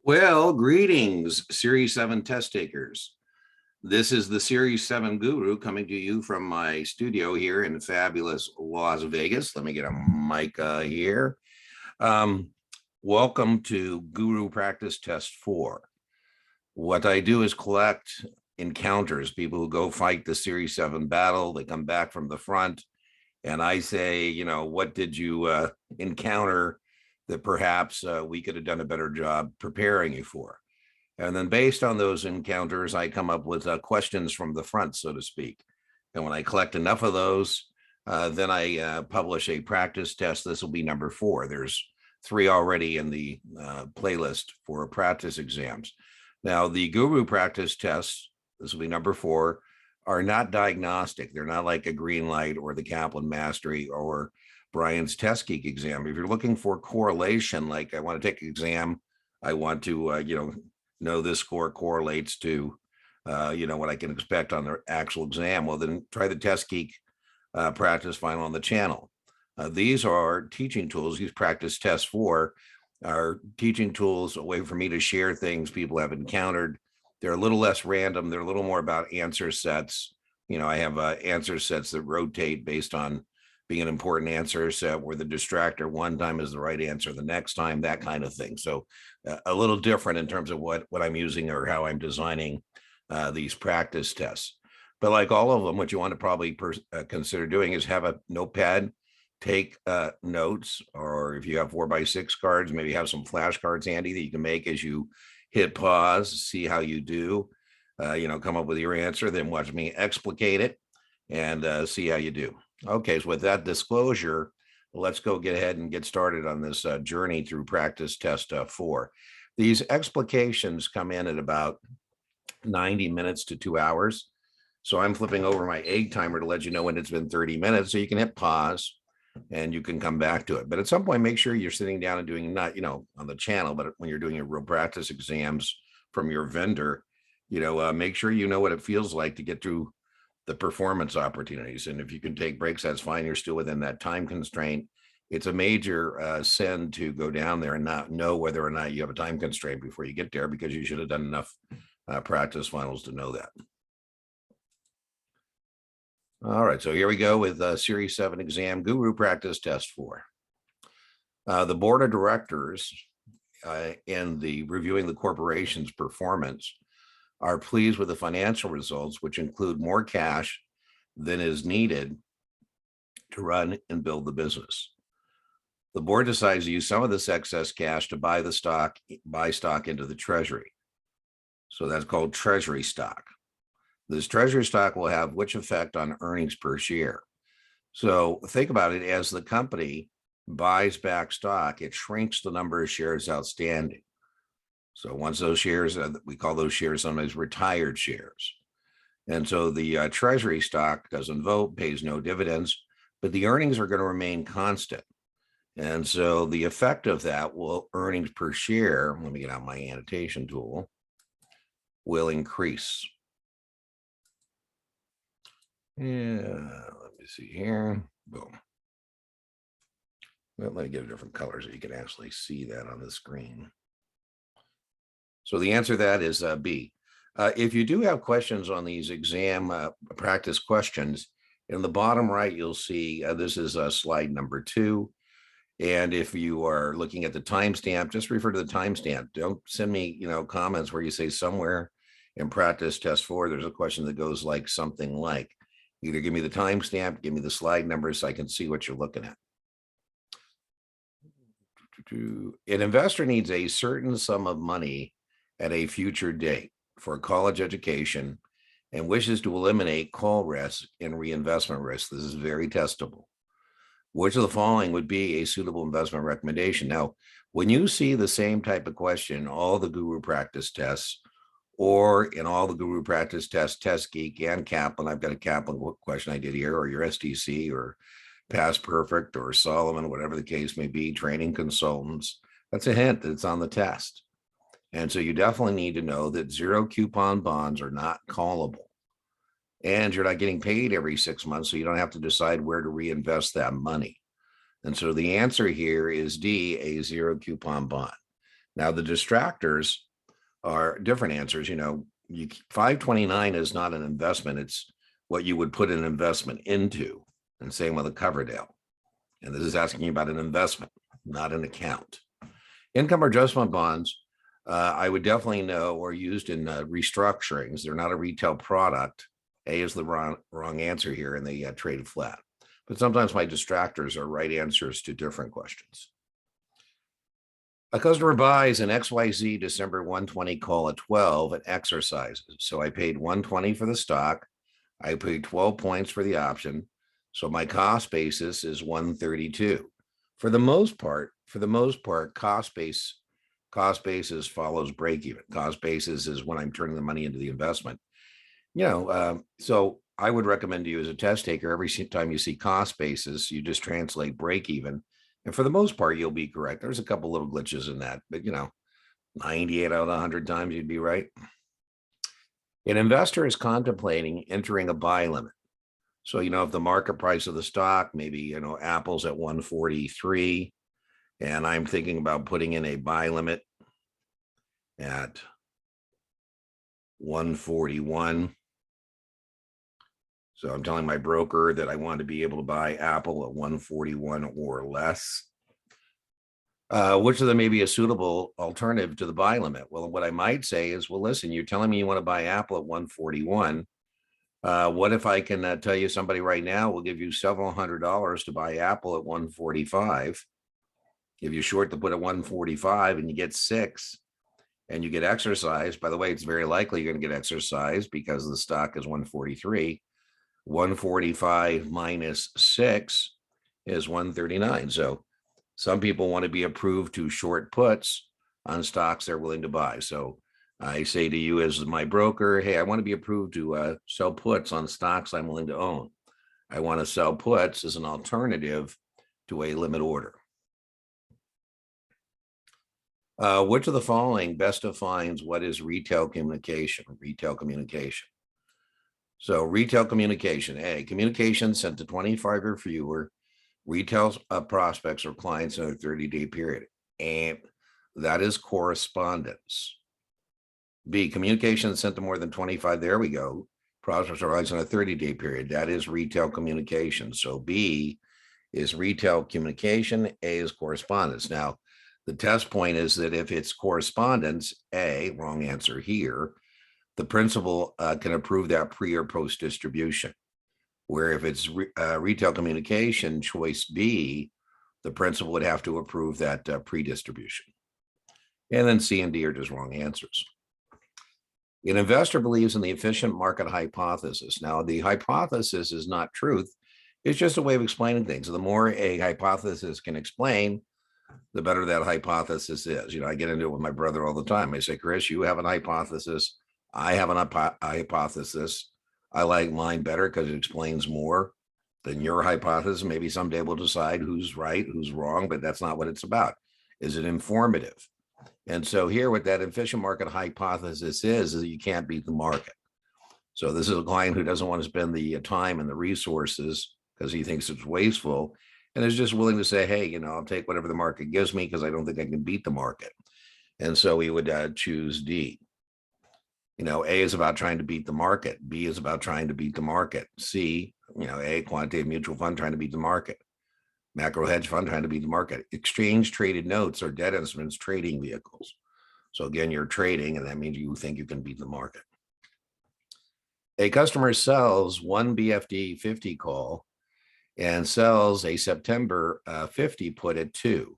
Well, greetings, Series 7 test takers. This is the Series 7 guru coming to you from my studio here in fabulous Las Vegas. Let me get a mic here. Welcome to Guru Practice Test 4. What I do is collect encounters, people who go fight the Series 7 battle. They come back from the front, and I say, what did you encounter that perhaps we could have done a better job preparing you for? And then based on those encounters, I come up with questions from the front, so to speak. And when I collect enough of those, then I publish a practice test. This will be number 4. There's 3 already in the playlist for practice exams. Now, the Guru practice tests, this will be number 4, are not diagnostic. They're not like a green light or the Kaplan Mastery or Brian's TestGeek exam. If you're looking for correlation, like I want to take an exam, I want to, know this score correlates to, what I can expect on the actual exam, well, then try the TestGeek practice final on the channel. These are teaching tools. These practice tests 4 are teaching tools, a way for me to share things people have encountered. They're a little less random. They're a little more about answer sets. I have answer sets that rotate based on being an important answer set, where the distractor one time is the right answer, the next time, that kind of thing. So a little different in terms of what I'm using or how I'm designing these practice tests. But like all of them, what you want to probably consider doing is have a notepad, take notes, or if you have 4x6 cards, maybe have some flashcards handy that you can make as you hit pause, see how you do, come up with your answer, then watch me explicate it and see how you do. Okay, so with that disclosure, let's go get ahead and get started on this journey through practice test 4. These explications come in at about 90 minutes to 2 hours. So I'm flipping over my egg timer to let you know when it's been 30 minutes. So you can hit pause and you can come back to it. But at some point, make sure you're sitting down and doing, not, on the channel, but when you're doing your real practice exams from your vendor, make sure you know what it feels like to get through the performance opportunities. And if you can take breaks, that's fine. You're still within that time constraint. It's a major sin to go down there and not know whether or not you have a time constraint before you get there, because you should have done enough practice finals to know that. All right, so here we go with Series 7 exam Guru practice test 4. The board of directors in the reviewing the corporation's performance are pleased with the financial results, which include more cash than is needed to run and build the business. The board decides to use some of this excess cash to buy stock into the Treasury. So that's called Treasury Stock. This Treasury Stock will have which effect on earnings per share? So think about it, as the company buys back stock, it shrinks the number of shares outstanding. So once those shares, we call those shares sometimes retired shares. And so the Treasury stock doesn't vote, pays no dividends, but the earnings are going to remain constant. And so the effect of that will, earnings per share, let me get out my annotation tool, will increase. Yeah, let me see here. Boom. Well, let me get a different color so you can actually see that on the screen. So the answer to that is B. If you do have questions on these exam practice questions, in the bottom right, you'll see this is slide number 2. And if you are looking at the timestamp, just refer to the timestamp. Don't send me, comments where you say somewhere in practice test 4, there's a question that goes like something like, either give me the timestamp, give me the slide number so I can see what you're looking at. An investor needs a certain sum of money at a future date for a college education and wishes to eliminate call risk and reinvestment risk. This is very testable. Which of the following would be a suitable investment recommendation? Now, when you see the same type of question, in all the Guru practice tests, or in all the Guru practice tests, TestGeek and Kaplan, I've got a Kaplan question I did here, or your STC, or Past Perfect, or Solomon, whatever the case may be, training consultants, that's a hint that it's on the test. And so you definitely need to know that 0 coupon bonds are not callable. And you're not getting paid every 6 months, so you don't have to decide where to reinvest that money. And so the answer here is D, a 0 coupon bond. Now, the distractors are different answers. 529 is not an investment. It's what you would put an investment into. And same with a Coverdale. And this is asking you about an investment, not an account. Income adjustment bonds, I would definitely know, or used in restructurings. They're not a retail product. A is the wrong answer here, and they trade flat. But sometimes my distractors are right answers to different questions. A customer buys an XYZ December 120 call at 12 and exercises. So I paid 120 for the stock. I paid 12 points for the option. So my cost basis is 132. For the most part, cost basis follows break even. Cost basis is when I'm turning the money into the investment. So I would recommend to you as a test taker, every time you see cost basis, you just translate break even. And for the most part, you'll be correct. There's a couple little glitches in that, but 98 out of 100 times you'd be right. An investor is contemplating entering a buy limit. So, if the market price of the stock, maybe, Apple's at 143, and I'm thinking about putting in a buy limit at 141. So I'm telling my broker that I want to be able to buy Apple at 141 or less. Which of them may be a suitable alternative to the buy limit? Well, what I might say is, well, listen, you're telling me you want to buy Apple at 141. What if I can tell you somebody right now will give you several $100s to buy Apple at 145, give you short to put at 145, and you get 6, and you get exercise. By the way, it's very likely you're going to get exercise because the stock is 143. 145 minus 6 is 139. So some people want to be approved to short puts on stocks they're willing to buy. So I say to you as my broker, hey, I want to be approved to sell puts on stocks I'm willing to own. I want to sell puts as an alternative to a limit order. Which of the following best defines what is retail communication? Retail communication. So retail communication, A, communication sent to 25 or fewer retail prospects or clients in a 30-day period. And that is correspondence. B, communication sent to more than 25, there we go, prospects or clients in a 30-day period. That is retail communication. So B is retail communication, A is correspondence. Now, the test point is that if it's correspondence, A, wrong answer here, the principal can approve that pre or post distribution. Where if it's retail communication, choice B, the principal would have to approve that pre-distribution. And then C and D are just wrong answers. An investor believes in the efficient market hypothesis. Now, the hypothesis is not truth. It's just a way of explaining things. The more a hypothesis can explain, the better that hypothesis is. I get into it with my brother all the time. I say, Chris, you have an hypothesis. I have an hypothesis. I like mine better because it explains more than your hypothesis. Maybe someday we'll decide who's right, who's wrong, but that's not what it's about. Is it informative? And so here what that efficient market hypothesis is that you can't beat the market. So this is a client who doesn't want to spend the time and the resources because he thinks it's wasteful and is just willing to say, hey, I'll take whatever the market gives me because I don't think I can beat the market. And so we would choose D. A is about trying to beat the market. B is about trying to beat the market. C, A, quantitative mutual fund trying to beat the market. Macro hedge fund trying to beat the market. Exchange traded notes are debt instruments trading vehicles. So again, you're trading, and that means you think you can beat the market. A customer sells one BFD 50 call and sells a September 50 put at 2.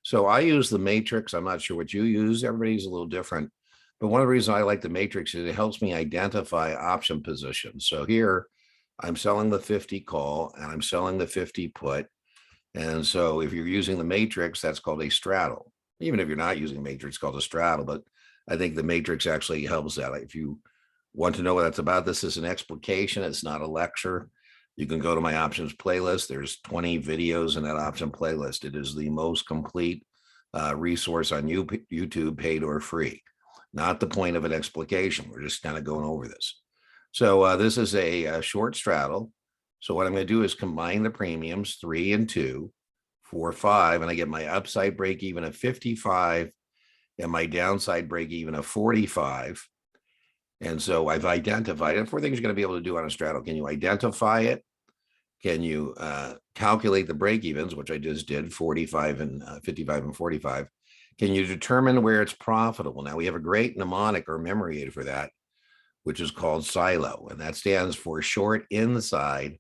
So I use the matrix. I'm not sure what you use. Everybody's a little different. But one of the reasons I like the matrix is it helps me identify option positions. So here I'm selling the 50 call and I'm selling the 50 put. And so if you're using the matrix, that's called a straddle. Even if you're not using matrix, it's called a straddle. But I think the matrix actually helps that. If you want to know what that's about, this is an explication. It's not a lecture. You can go to my options playlist. There's 20 videos in that option playlist. It is the most complete resource on YouTube, paid or free. Not the point of an explication. We're just kind of going over this. So this is a short straddle. So what I'm going to do is combine the premiums 3 and 2, 4, 5, and I get my upside break even of 55 and my downside break even of 45. And so I've identified it. 4 things you're going to be able to do on a straddle. Can you identify it? Can you calculate the break evens, which I just did, 45 and 55 and 45? Can you determine where it's profitable? Now we have a great mnemonic or memory aid for that, which is called SILO, and that stands for short inside,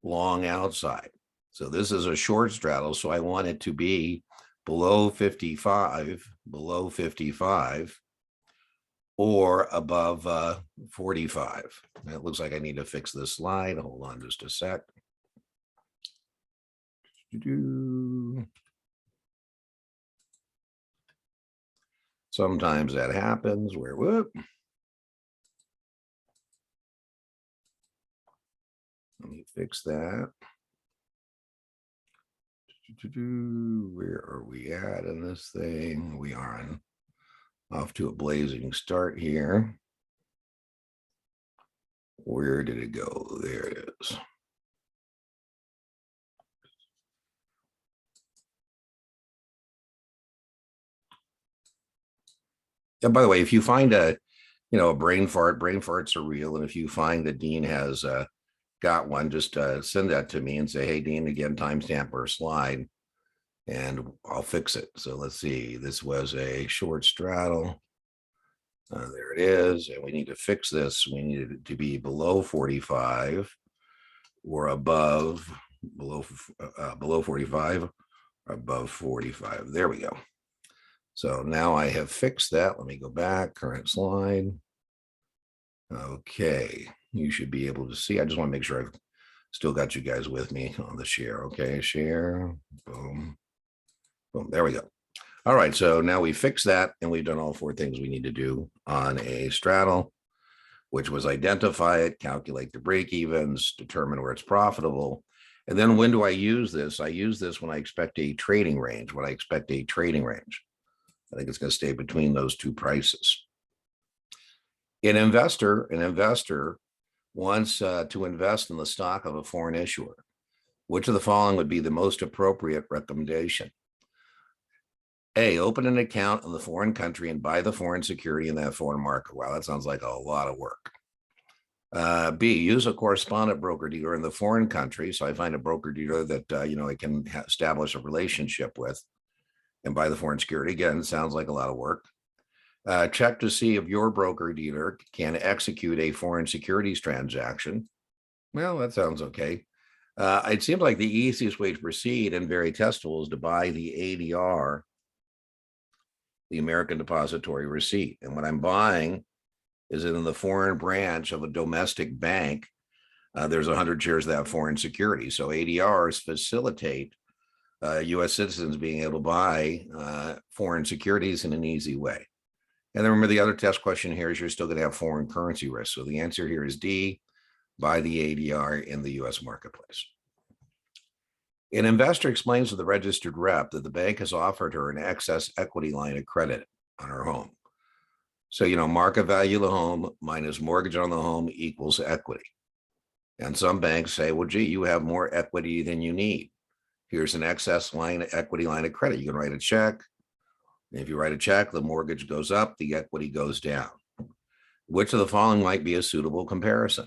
long outside. So this is a short straddle, so I want it to be below 55, or above 45. And it looks like I need to fix this slide. Hold on just a sec. Sometimes that happens where, whoop. Let me fix that. Where are we at in this thing? We are off to a blazing start here. Where did it go? There it is. And by the way, if you find a brain farts are real. And if you find that Dean has got one, just send that to me and say, hey, Dean, again, timestamp or slide, and I'll fix it. So let's see. This was a short straddle. There it is. And we need to fix this. We need it to be below 45 or above, below 45 or above 45. There we go. So now I have fixed that. Let me go back, current slide. Okay, you should be able to see. I just want to make sure I've still got you guys with me on the share. Okay, share, boom, boom, there we go. All right, so now we fixed that and we've done all 4 things we need to do on a straddle, which was identify it, calculate the break evens, determine where it's profitable. And then when do I use this? I use this when I expect a trading range, I think it's going to stay between those 2 prices. An investor wants to invest in the stock of a foreign issuer. Which of the following would be the most appropriate recommendation? A, open an account in the foreign country and buy the foreign security in that foreign market. Wow, that sounds like a lot of work. B, use a correspondent broker dealer in the foreign country. So I find a broker dealer that I can establish a relationship with and buy the foreign security. Again, sounds like a lot of work. Check to see if your broker dealer can execute a foreign securities transaction. Well, that sounds okay. It seems like the easiest way to proceed and very testable is to buy the ADR, the American Depository Receipt. And what I'm buying is in the foreign branch of a domestic bank. There's 100 shares of that foreign security. So ADRs facilitate U.S. citizens being able to buy foreign securities in an easy way. And then remember, the other test question here is you're still going to have foreign currency risk. So the answer here is D, buy the ADR in the U.S. marketplace. An investor explains to the registered rep that the bank has offered her an excess equity line of credit on her home. So, market value of the home minus mortgage on the home equals equity. And some banks say, well, gee, you have more equity than you need. Here's an excess equity line of credit. You can write a check. If you write a check, the mortgage goes up, the equity goes down. Which of the following might be a suitable comparison?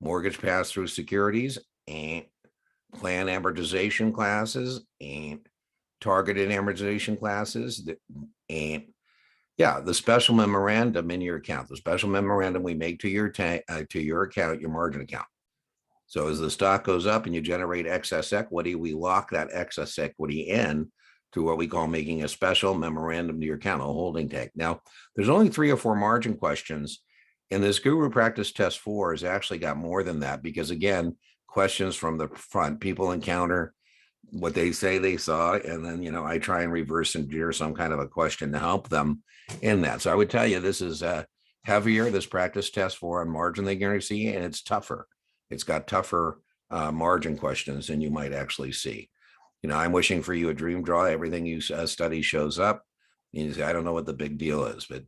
Mortgage pass-through securities, plan amortization classes, targeted amortization classes, yeah, the special memorandum in your account, the special memorandum we make to your account, your margin account. So as the stock goes up and you generate excess equity, we lock that excess equity in to what we call making a special memorandum to your account, a holding tank. Now, there's only 3 or 4 margin questions, and this Guru Practice Test 4 has actually got more than that because, again, questions from the front, people encounter what they say they saw, and then, I try and reverse engineer some kind of a question to help them in that. So I would tell you this is heavier, this Practice Test 4 on margin than you're going to see, and it's tougher. It's got tougher margin questions than you might actually see. I'm wishing for you a dream draw. Everything you study shows up. You say, I don't know what the big deal is, but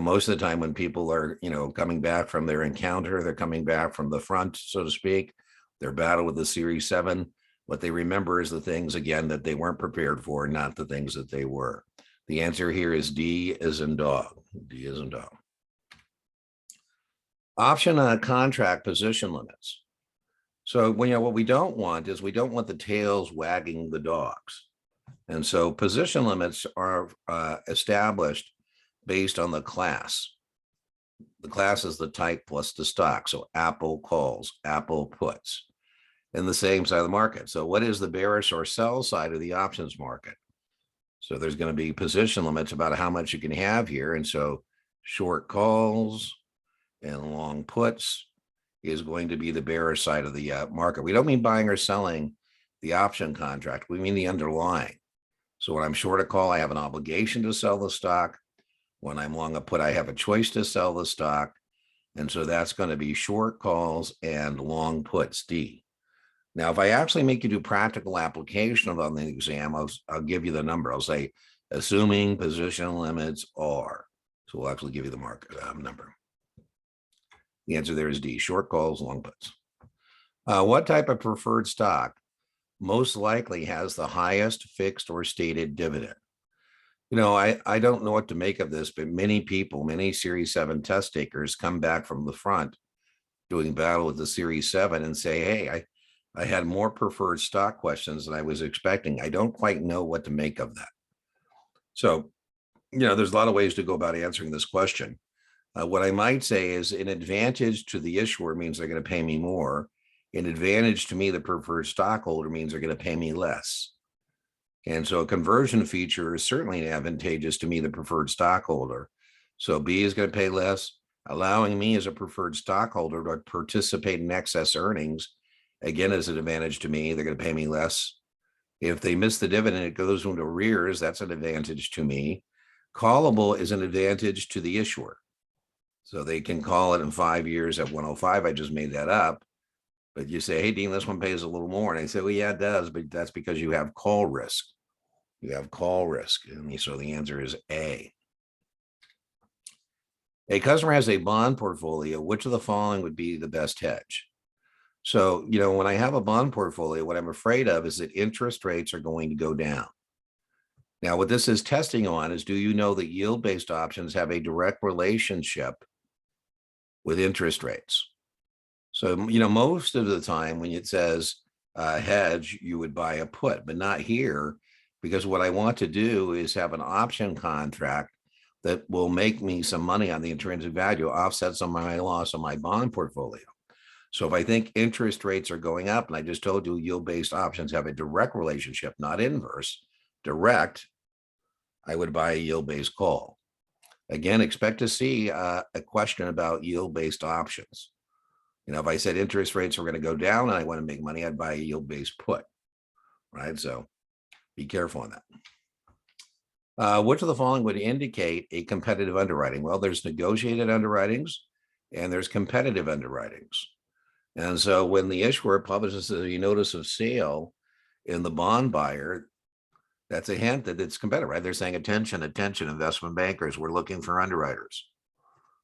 most of the time when people are, coming back from their encounter, they're coming back from the front, so to speak, their battle with the Series 7. What they remember is the things, again, that they weren't prepared for, not the things that they were. The answer here is D as in dog. D as in dog. Option on a contract position limits. So what we don't want is we don't want the tails wagging the dogs. And so position limits are established based on the class. The class is the type plus the stock. So Apple calls, Apple puts, and the same side of the market. So what is the bearish or sell side of the options market? So there's going to be position limits about how much you can have here. And so short calls and long puts is going to be the bearish side of the market. We don't mean buying or selling the option contract. We mean the underlying. So when I'm short a call, I have an obligation to sell the stock. When I'm long a put, I have a choice to sell the stock. And so that's going to be short calls and long puts, D. Now, if I actually make you do practical application on the exam, I'll give you the number. I'll say, assuming position limits are. So we'll actually give you the market number. The answer there is D, short calls, long puts. What type of preferred stock most likely has the highest fixed or stated dividend? I don't know what to make of this, but many people, many Series 7 test takers come back from the front doing battle with the Series 7 and say, hey, I had more preferred stock questions than I was expecting. I don't quite know what to make of that. So, there's a lot of ways to go about answering this question. What I might say is an advantage to the issuer means they're going to pay me more. An advantage to me, the preferred stockholder, means they're going to pay me less. And so a conversion feature is certainly advantageous to me, the preferred stockholder. So B is going to pay less, allowing me as a preferred stockholder to participate in excess earnings. Again, is an advantage to me. They're going to pay me less. If they miss the dividend, it goes into arrears. That's an advantage to me. Callable is an advantage to the issuer. So they can call it in 5 years at 105. I just made that up. But you say, hey, Dean, this one pays a little more. And I say, well, yeah, it does. But that's because you have call risk. You have call risk. And so the answer is A. A customer has a bond portfolio. Which of the following would be the best hedge? So, when I have a bond portfolio, what I'm afraid of is that interest rates are going to go down. Now, what this is testing on is, do you know that yield-based options have a direct relationship with interest rates? So, most of the time when it says hedge, you would buy a put, but not here, because what I want to do is have an option contract that will make me some money on the intrinsic value, offset some of my loss on my bond portfolio. So if I think interest rates are going up, and I just told you yield-based options have a direct relationship, not inverse, direct, I would buy a yield-based call. Again, expect to see a question about yield-based options. If I said interest rates are going to go down and I want to make money, I'd buy a yield-based put, right? So be careful on that. Which of the following would indicate a competitive underwriting? Well, there's negotiated underwritings and there's competitive underwritings. And so when the issuer publishes a notice of sale in the bond buyer, that's a hint that it's competitive, right? They're saying, attention, investment bankers, we're looking for underwriters.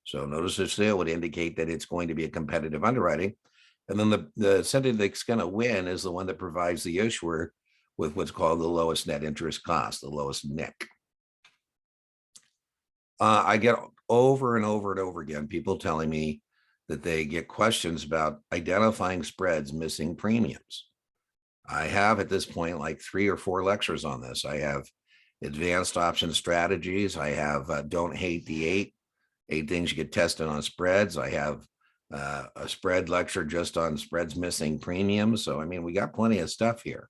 So notice of sale would indicate that it's going to be a competitive underwriting. And then the sentence that's going to win is the one that provides the issuer with what's called the lowest net interest cost, the lowest NIC. I get over and over and over again people telling me that they get questions about identifying spreads missing premiums. I have at this point like 3 or 4 lectures on this. I have advanced option strategies. I have don't hate the 8 things you get tested on spreads. I have a spread lecture just on spreads missing premiums. So, we got plenty of stuff here.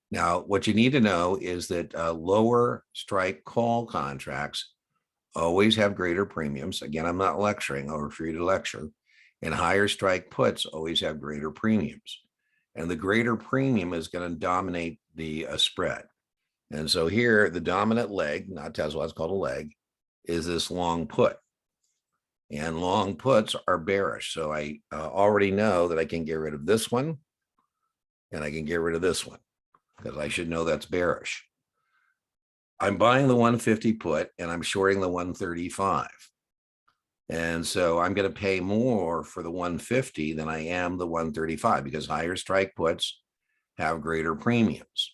Now, what you need to know is that lower strike call contracts always have greater premiums. Again, I'm not lecturing. I'll refer you to lecture. And higher strike puts always have greater premiums. And the greater premium is going to dominate the spread. And so here, the dominant leg, not Tesla, it's called a leg, is this long put. And long puts are bearish. So I already know that I can get rid of this one and I can get rid of this one because I should know that's bearish. I'm buying the 150 put and I'm shorting the 135. And so I'm going to pay more for the 150 than I am the 135 because higher strike puts have greater premiums.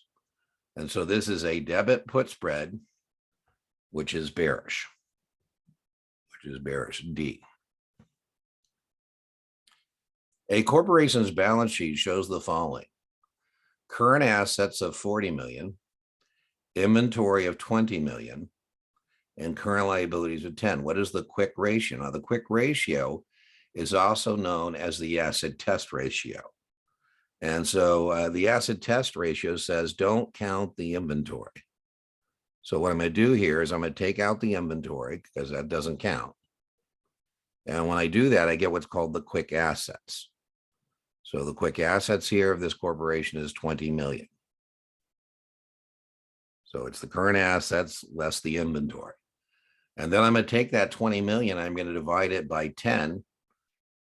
And so this is a debit put spread which is bearish, D. A corporation's balance sheet shows the following: current assets of 40 million, inventory of 20 million, and current liabilities of 10. What is the quick ratio? Now, the quick ratio is also known as the acid test ratio. And so the acid test ratio says don't count the inventory. So what I'm going to do here is I'm going to take out the inventory because that doesn't count. And when I do that, I get what's called the quick assets. So the quick assets here of this corporation is 20 million. So it's the current assets less the inventory. And then I'm going to take that 20 million, I'm going to divide it by 10.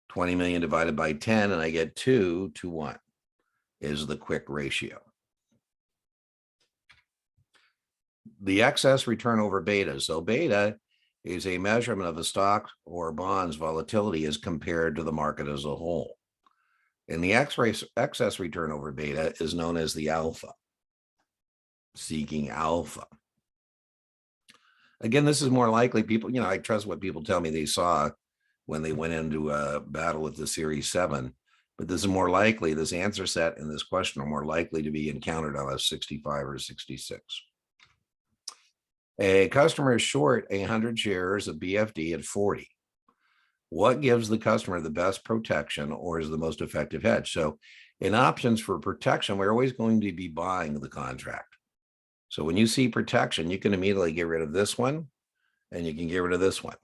20 million divided by 10, and I get 2 to 1 is the quick ratio. The excess return over beta. So beta is a measurement of a stock or bond's volatility as compared to the market as a whole. And the excess return over beta is known as the alpha, seeking alpha. Again, this is more likely people, I trust what people tell me they saw when they went into a battle with the Series 7, but this is more likely, this answer set and this question are more likely to be encountered on a 65 or 66. A customer is short 100 shares of BFD at 40. What gives the customer the best protection or is the most effective hedge? So in options for protection, we're always going to be buying the contract. So when you see protection, you can immediately get rid of this one and you can get rid of this one.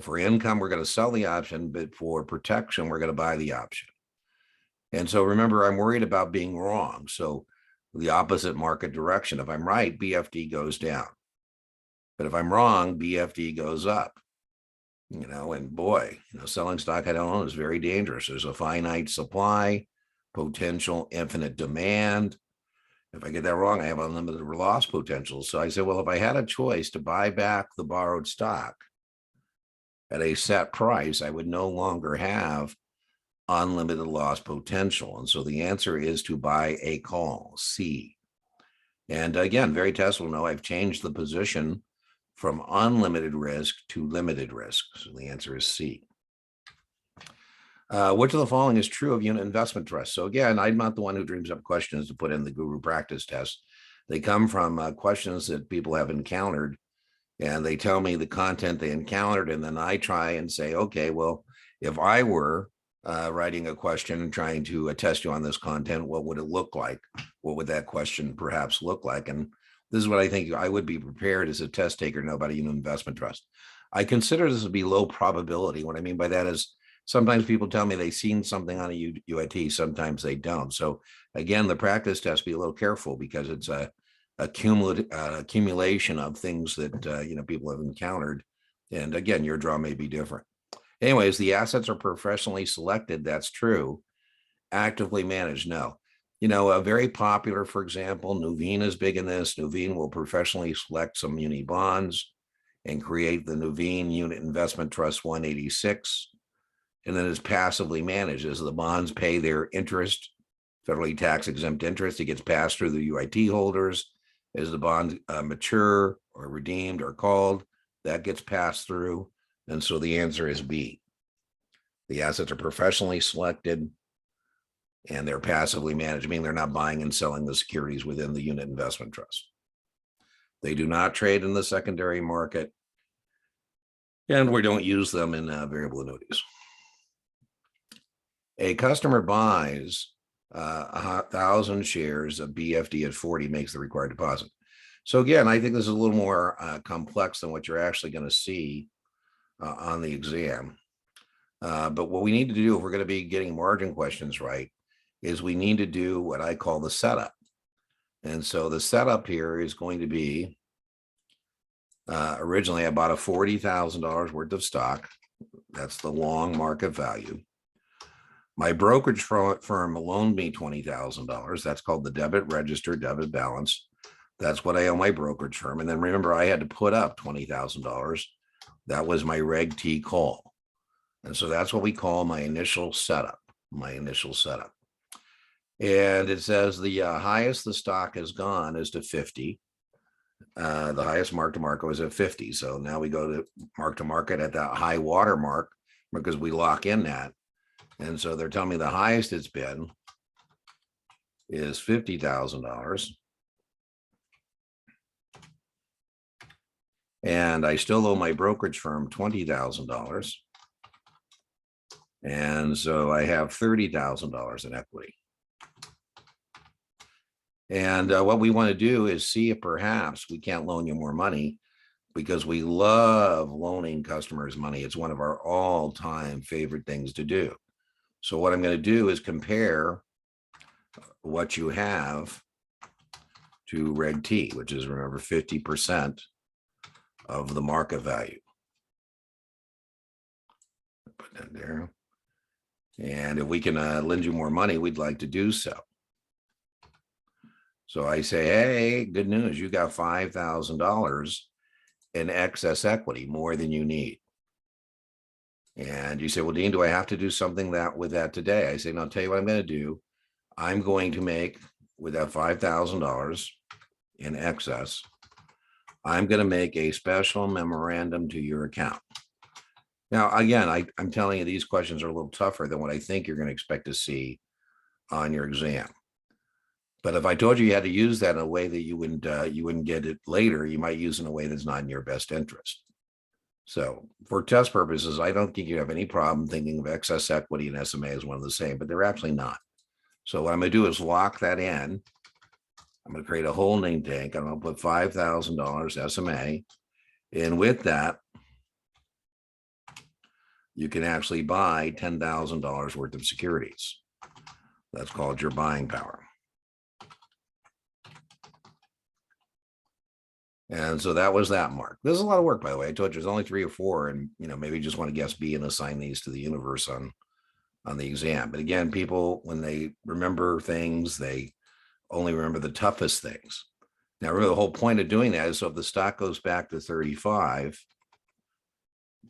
For income, we're going to sell the option, but for protection, we're going to buy the option. And so remember, I'm worried about being wrong. So the opposite market direction. If I'm right, BFD goes down. But if I'm wrong, BFD goes up. And boy, selling stock I don't own is very dangerous. There's a finite supply, potential infinite demand. If I get that wrong, I have unlimited loss potential. So I said, well, if I had a choice to buy back the borrowed stock at a set price, I would no longer have unlimited loss potential. And so the answer is to buy a call, C. And again, very Tesla will know I've changed the position from unlimited risk to limited risk. So the answer is C. Which of the following is true of unit investment trusts? So again, I'm not the one who dreams up questions to put in the guru practice test. They come from questions that people have encountered, and they tell me the content they encountered, and then I try and say, okay, well, if I were writing a question and trying to test you on this content, what would it look like? What would that question perhaps look like? And this is what I think I would be prepared as a test taker to know about a unit investment trust. I consider this to be low probability. What I mean by that is sometimes people tell me they've seen something on a UIT, sometimes they don't. So again, the practice test, be a little careful because it's a accumulation of things that people have encountered. And again, your draw may be different. Anyways, the assets are professionally selected. That's true. Actively managed, no. Very popular, for example, Nuveen is big in this. Nuveen will professionally select some muni bonds and create the Nuveen Unit Investment Trust 186. And then it's passively managed. As the bonds pay their interest, federally tax exempt interest, it gets passed through the UIT holders. As the bonds mature or redeemed or called, that gets passed through. And so the answer is B. The assets are professionally selected and they're passively managed, meaning they're not buying and selling the securities within the unit investment trust. They do not trade in the secondary market, and we don't use them in variable annuities. A customer buys 1,000 shares of BFD at 40, makes the required deposit. So again, I think this is a little more complex than what you're actually going to see on the exam. But what we need to do if we're going to be getting margin questions right is we need to do what I call the setup. And so the setup here is going to be, originally I bought a $40,000 worth of stock. That's the long market value. My brokerage firm loaned me $20,000. That's called the debit register, debit balance. That's what I owe my brokerage firm. And then remember, I had to put up $20,000. That was my Reg T call. And so that's what we call my initial setup, And it says the highest the stock has gone is to 50. The highest mark to market was at 50. So now we go to mark to market at that high water mark because we lock in that. And so they're telling me the highest it's been is $50,000. And I still owe my brokerage firm $20,000. And so I have $30,000 in equity. And what we want to do is see if perhaps we can't loan you more money, because we love loaning customers money. It's one of our all-time favorite things to do. So what I'm going to do is compare what you have to Reg T, which is, remember, 50% of the market value. Put that there. And if we can lend you more money, we'd like to do so. So I say, hey, good news, you got $5,000 in excess equity, more than you need. And you say, well, Dean, do I have to do something with that today? I say, no, I'll tell you what I'm going to do. I'm going to make, with that $5,000 in excess, I'm going to make a special memorandum to your account. Now, again, I'm telling you, these questions are a little tougher than what I think you're going to expect to see on your exam. But if I told you you had to use that in a way that you wouldn't get it later, you might use it in a way that's not in your best interest. So for test purposes, I don't think you have any problem thinking of excess equity and SMA as one of the same, but they're actually not. So what I'm going to do is lock that in. I'm going to create a holding tank. I'm going to put $5,000 SMA. And with that, you can actually buy $10,000 worth of securities. That's called your buying power. And so that was that mark. This is a lot of work, by the way. I told you there's only 3 or 4, and maybe you just want to guess B and assign these to the universe on the exam. But again, people, when they remember things, they only remember the toughest things. Now, remember, the whole point of doing that is, so if the stock goes back to 35,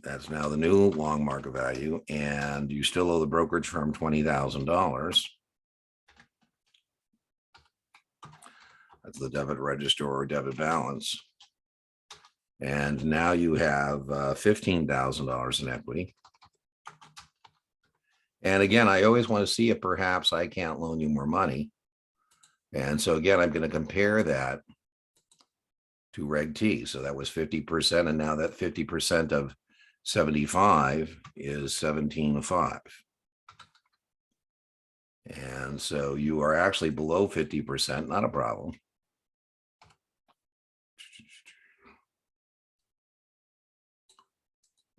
that's now the new long market value, and you still owe the brokerage firm $20,000. That's the debit register or debit balance. And now you have $15,000 in equity. And again, I always want to see if perhaps I can't loan you more money. And so again, I'm going to compare that to Reg T. So that was 50%. And now that 50% of 75 is 17.5. And so you are actually below 50%, not a problem.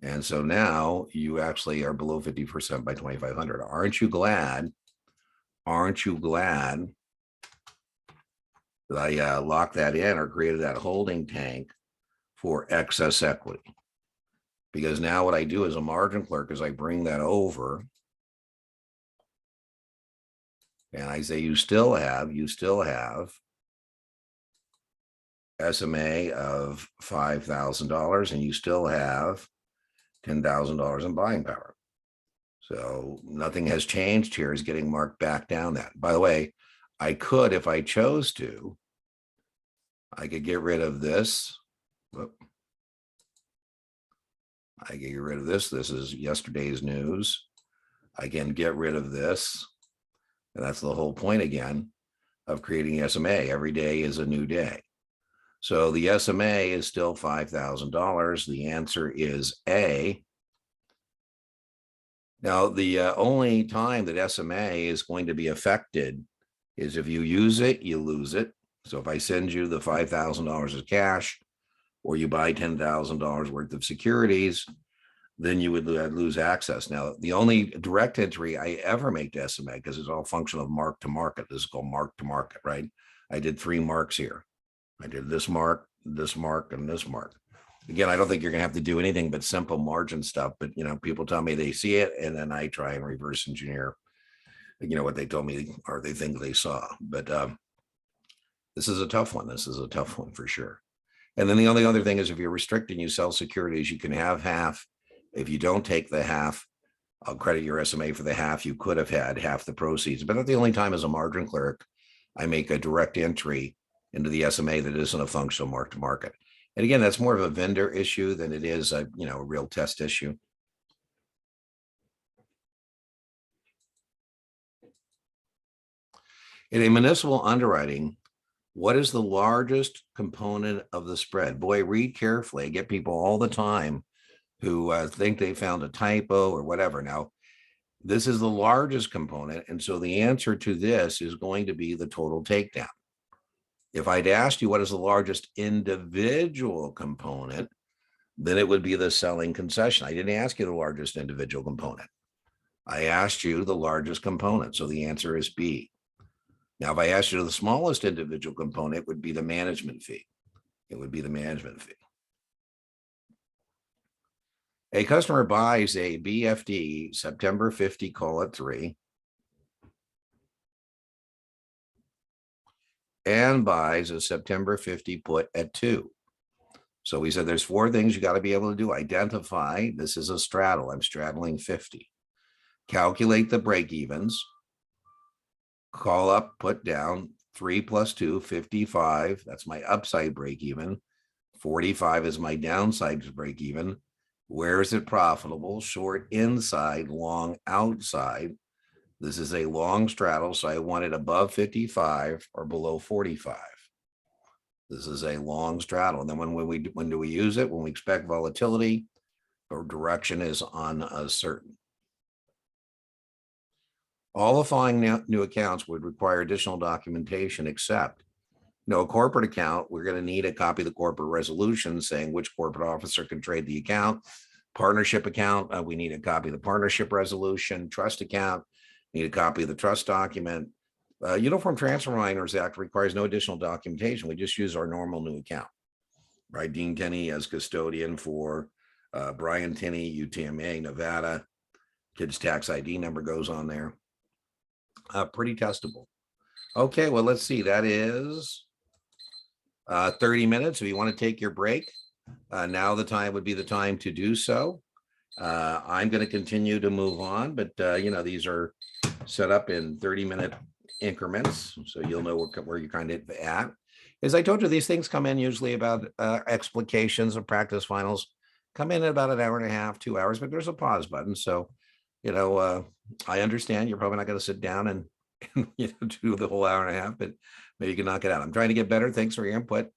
And so now you actually are below 50% by 2,500. Aren't you glad? Aren't you glad that I locked that in or created that holding tank for excess equity? Because now what I do as a margin clerk is I bring that over and I say, you still have SMA of $5,000 and you still have $10,000 in buying power. So nothing has changed here, is getting marked back down that. By the way, I could, if I chose to, I could get rid of this. I can get rid of this. This is yesterday's news. I can get rid of this. And that's the whole point again of creating SMA. Every day is a new day. So the SMA is still $5,000. The answer is A. Now, the only time that SMA is going to be affected is if you use it, you lose it. So if I send you the $5,000 of cash, or you buy $10,000 worth of securities, then you would lose access. Now, the only direct entry I ever make to SMA, because it's all function of mark to market. This is called mark to market, right? I did 3 marks here. I did this mark, and this mark. Again, I don't think you're going to have to do anything but simple margin stuff. But, people tell me they see it, and then I try and reverse engineer, what they told me or they think they saw. But this is a tough one. This is a tough one for sure. And then the only other thing is, if you're restricting, you sell securities, you can have half. If you don't take the half, I'll credit your SMA for the half. You could have had half the proceeds. But that's the only time as a margin clerk I make a direct entry into the SMA that isn't a functional mark to market. And again, that's more of a vendor issue than it is a, a real test issue. In a municipal underwriting, what is the largest component of the spread? Boy, read carefully. I get people all the time who think they found a typo or whatever. Now, this is the largest component. And so the answer to this is going to be the total takedown. If I'd asked you what is the largest individual component, then it would be the selling concession. I didn't ask you the largest individual component. I asked you the largest component. So the answer is B. Now, if I asked you the smallest individual component, it would be the management fee. It would be the management fee. A customer buys a BFD September 50, call it 3, and buys a September 50 put at 2. So we said there's 4 things you got to be able to do. Identify, this is a straddle. I'm straddling 50. Calculate the break evens. Call up, put down 3 plus 2, 55. That's my upside break even. 45 is my downside break even. Where is it profitable? Short inside, long outside. This is a long straddle, so I want it above 55 or below 45. This is a long straddle. And then when do we use it? When we expect volatility or direction is uncertain. All the following new accounts would require additional documentation except, a corporate account. We're going to need a copy of the corporate resolution saying which corporate officer can trade the account. Partnership account, we need a copy of the partnership resolution. Trust account, need a copy of the trust document. Uniform Transfer Minors Act requires no additional documentation. We just use our normal new account, right? Dean Tenney as custodian for Brian Tenney, UTMA, Nevada. Kid's tax ID number goes on there. Pretty testable. Okay, well, let's see. That is 30 minutes. If you want to take your break, now the time would be the time to do so. I'm going to continue to move on, but these are set up in 30-minute increments, so you'll know where you're kind of at. As I told you, these things come in usually about explications of practice finals, come in at about an hour and a half, 2 hours, but there's a pause button. So, I understand you're probably not going to sit down and do the whole hour and a half, but maybe you can knock it out. I'm trying to get better. Thanks for your input.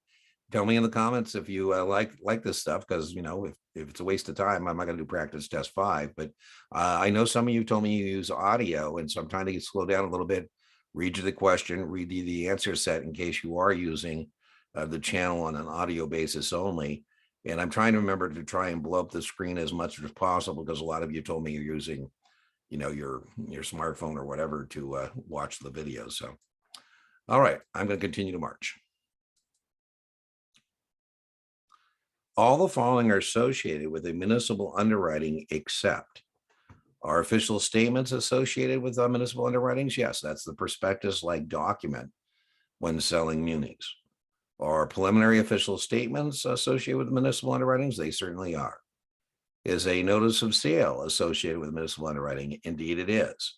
Tell me in the comments if you like this stuff, because if it's a waste of time, I'm not going to do practice test 5. But I know some of you told me you use audio, and so I'm trying to slow down a little bit, read you the question, read you the answer set in case you are using the channel on an audio basis only. And I'm trying to remember to try and blow up the screen as much as possible, because a lot of you told me you're using your smartphone or whatever to watch the video. So, all right, I'm going to continue to march. All the following are associated with a municipal underwriting except. Are official statements associated with municipal underwritings? Yes, that's the prospectus-like document when selling munis. Are preliminary official statements associated with municipal underwritings? They certainly are. Is a notice of sale associated with municipal underwriting? Indeed it is.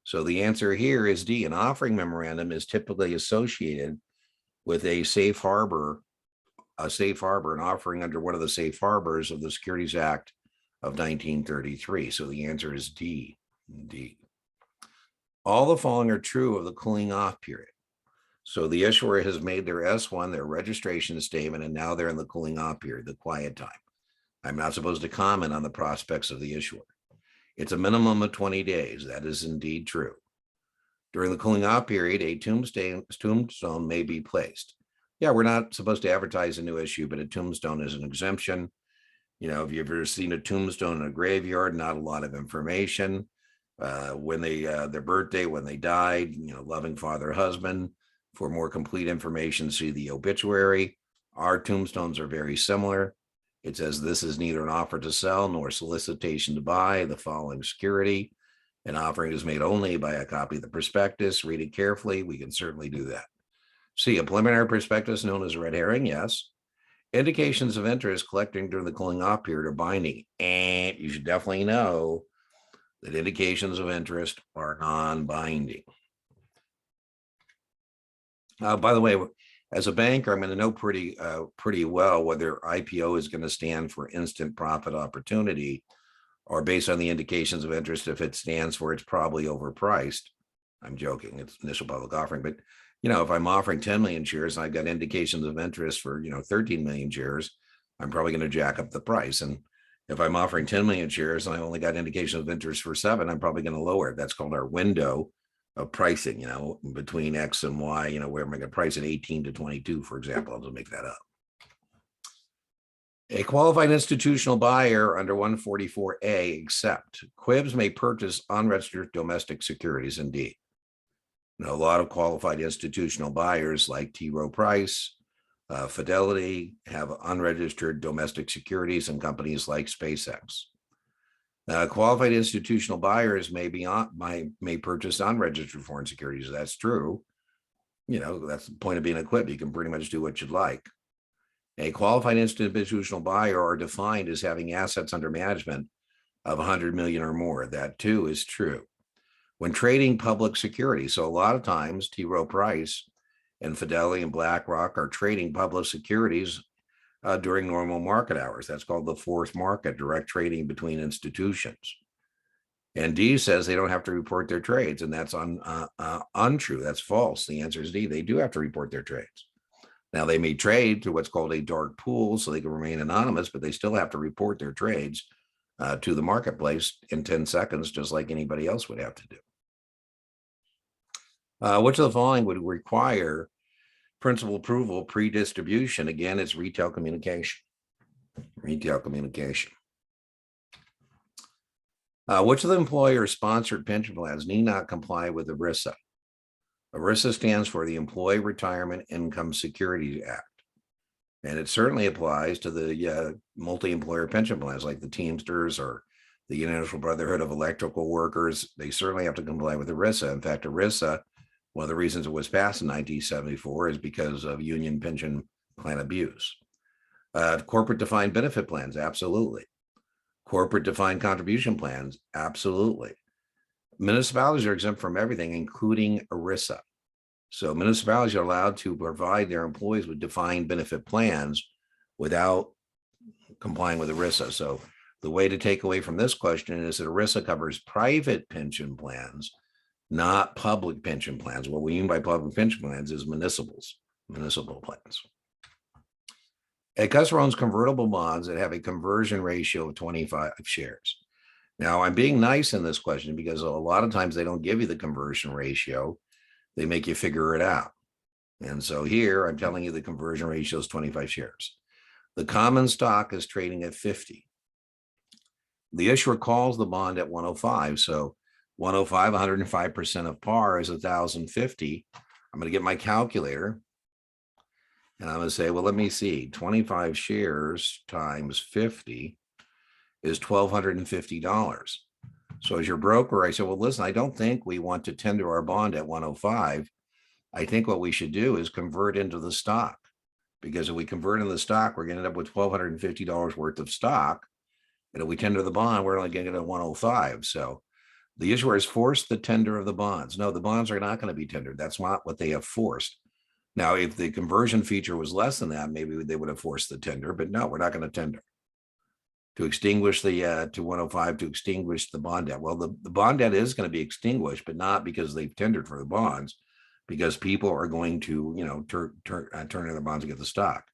So the answer here is D. An offering memorandum is typically associated with a safe harbor, an offering under one of the safe harbors of the Securities Act of 1933. So the answer is D. D. All the following are true of the cooling off period. So the issuer has made their S1, their registration statement, and now they're in the cooling off period, the quiet time. I'm not supposed to comment on the prospects of the issuer. It's a minimum of 20 days. That is indeed true. During the cooling off period, a tombstone may be placed. Yeah, we're not supposed to advertise a new issue, but a tombstone is an exemption. If you've ever seen a tombstone in a graveyard, not a lot of information. When their birthday, when they died, loving father, husband. For more complete information, see the obituary. Our tombstones are very similar. It says this is neither an offer to sell nor solicitation to buy the following security. An offering is made only by a copy of the prospectus. Read it carefully. We can certainly do that. C, a preliminary prospectus known as a red herring. Yes. Indications of interest collecting during the cooling off period are binding. And you should definitely know that indications of interest are non-binding. By the way, As a banker, I'm going to know pretty well whether IPO is going to stand for instant profit opportunity, or based on the indications of interest, if it stands for it's probably overpriced. I'm joking, it's initial public offering, but if I'm offering 10 million shares and I've got indications of interest for 13 million shares, I'm probably going to jack up the price. And if I'm offering 10 million shares and I only got indication of interest for 7, I'm probably going to lower it. That's called our window of pricing, between X and Y, where am I going to price at 18 to 22, for example. I'll just make that up. A qualified institutional buyer under 144A, except QIBs may purchase unregistered domestic securities. Indeed, a lot of qualified institutional buyers like T. Rowe Price, Fidelity have unregistered domestic securities in companies like SpaceX. Qualified institutional buyers may purchase unregistered foreign securities. That's true. That's the point of being a QIB. You can pretty much do what you'd like. A qualified institutional buyer are defined as having assets under management of 100 million or more. That too is true. When trading public securities, so a lot of times T. Rowe Price and Fidelity and BlackRock are trading public securities during normal market hours. That's called the fourth market, direct trading between institutions. And D says they don't have to report their trades, and that's untrue. That's false. The answer is D. They do have to report their trades. Now, they may trade to what's called a dark pool, so they can remain anonymous, but they still have to report their trades to the marketplace in 10 seconds, just like anybody else would have to do. Which of the following would require principal approval pre-distribution? Again, it's retail communication. Retail communication. Which of the employer-sponsored pension plans need not comply with ERISA? ERISA stands for the Employee Retirement Income Security Act. And it certainly applies to the multi-employer pension plans like the Teamsters or the International Brotherhood of Electrical Workers. They certainly have to comply with ERISA. In fact, ERISA, one of the reasons it was passed in 1974 is because of union pension plan abuse. Corporate defined benefit plans, absolutely. Corporate defined contribution plans, absolutely. Municipalities are exempt from everything, including ERISA. So municipalities are allowed to provide their employees with defined benefit plans without complying with ERISA. So the way to take away from this question is that ERISA covers private pension plans, not public pension plans. What we mean by public pension plans is municipal plans. A customer owns convertible bonds that have a conversion ratio of 25 shares. Now, I'm being nice in this question because a lot of times they don't give you the conversion ratio. They make you figure it out. And so here I'm telling you the conversion ratio is 25 shares. The common stock is trading at 50. The issuer calls the bond at 105. So 105, 105% of par is 1,050. I'm going to get my calculator and I'm going to say, well, let me see, 25 shares times 50 is $1,250. So as your broker, I said, well, listen, I don't think we want to tender our bond at 105. I think what we should do is convert into the stock, because if we convert into the stock, we're going to end up with $1,250 worth of stock. And if we tender the bond, we're only going to get at 105. So the issuer has forced the tender of the bonds. No, the bonds are not going to be tendered. That's not what they have forced. Now, if the conversion feature was less than that, maybe they would have forced the tender, but no, we're not going to tender. To extinguish the to 105 to extinguish the bond debt. Well, the bond debt is going to be extinguished, but not because they've tendered for the bonds, because people are going to turn in their bonds to get the stock.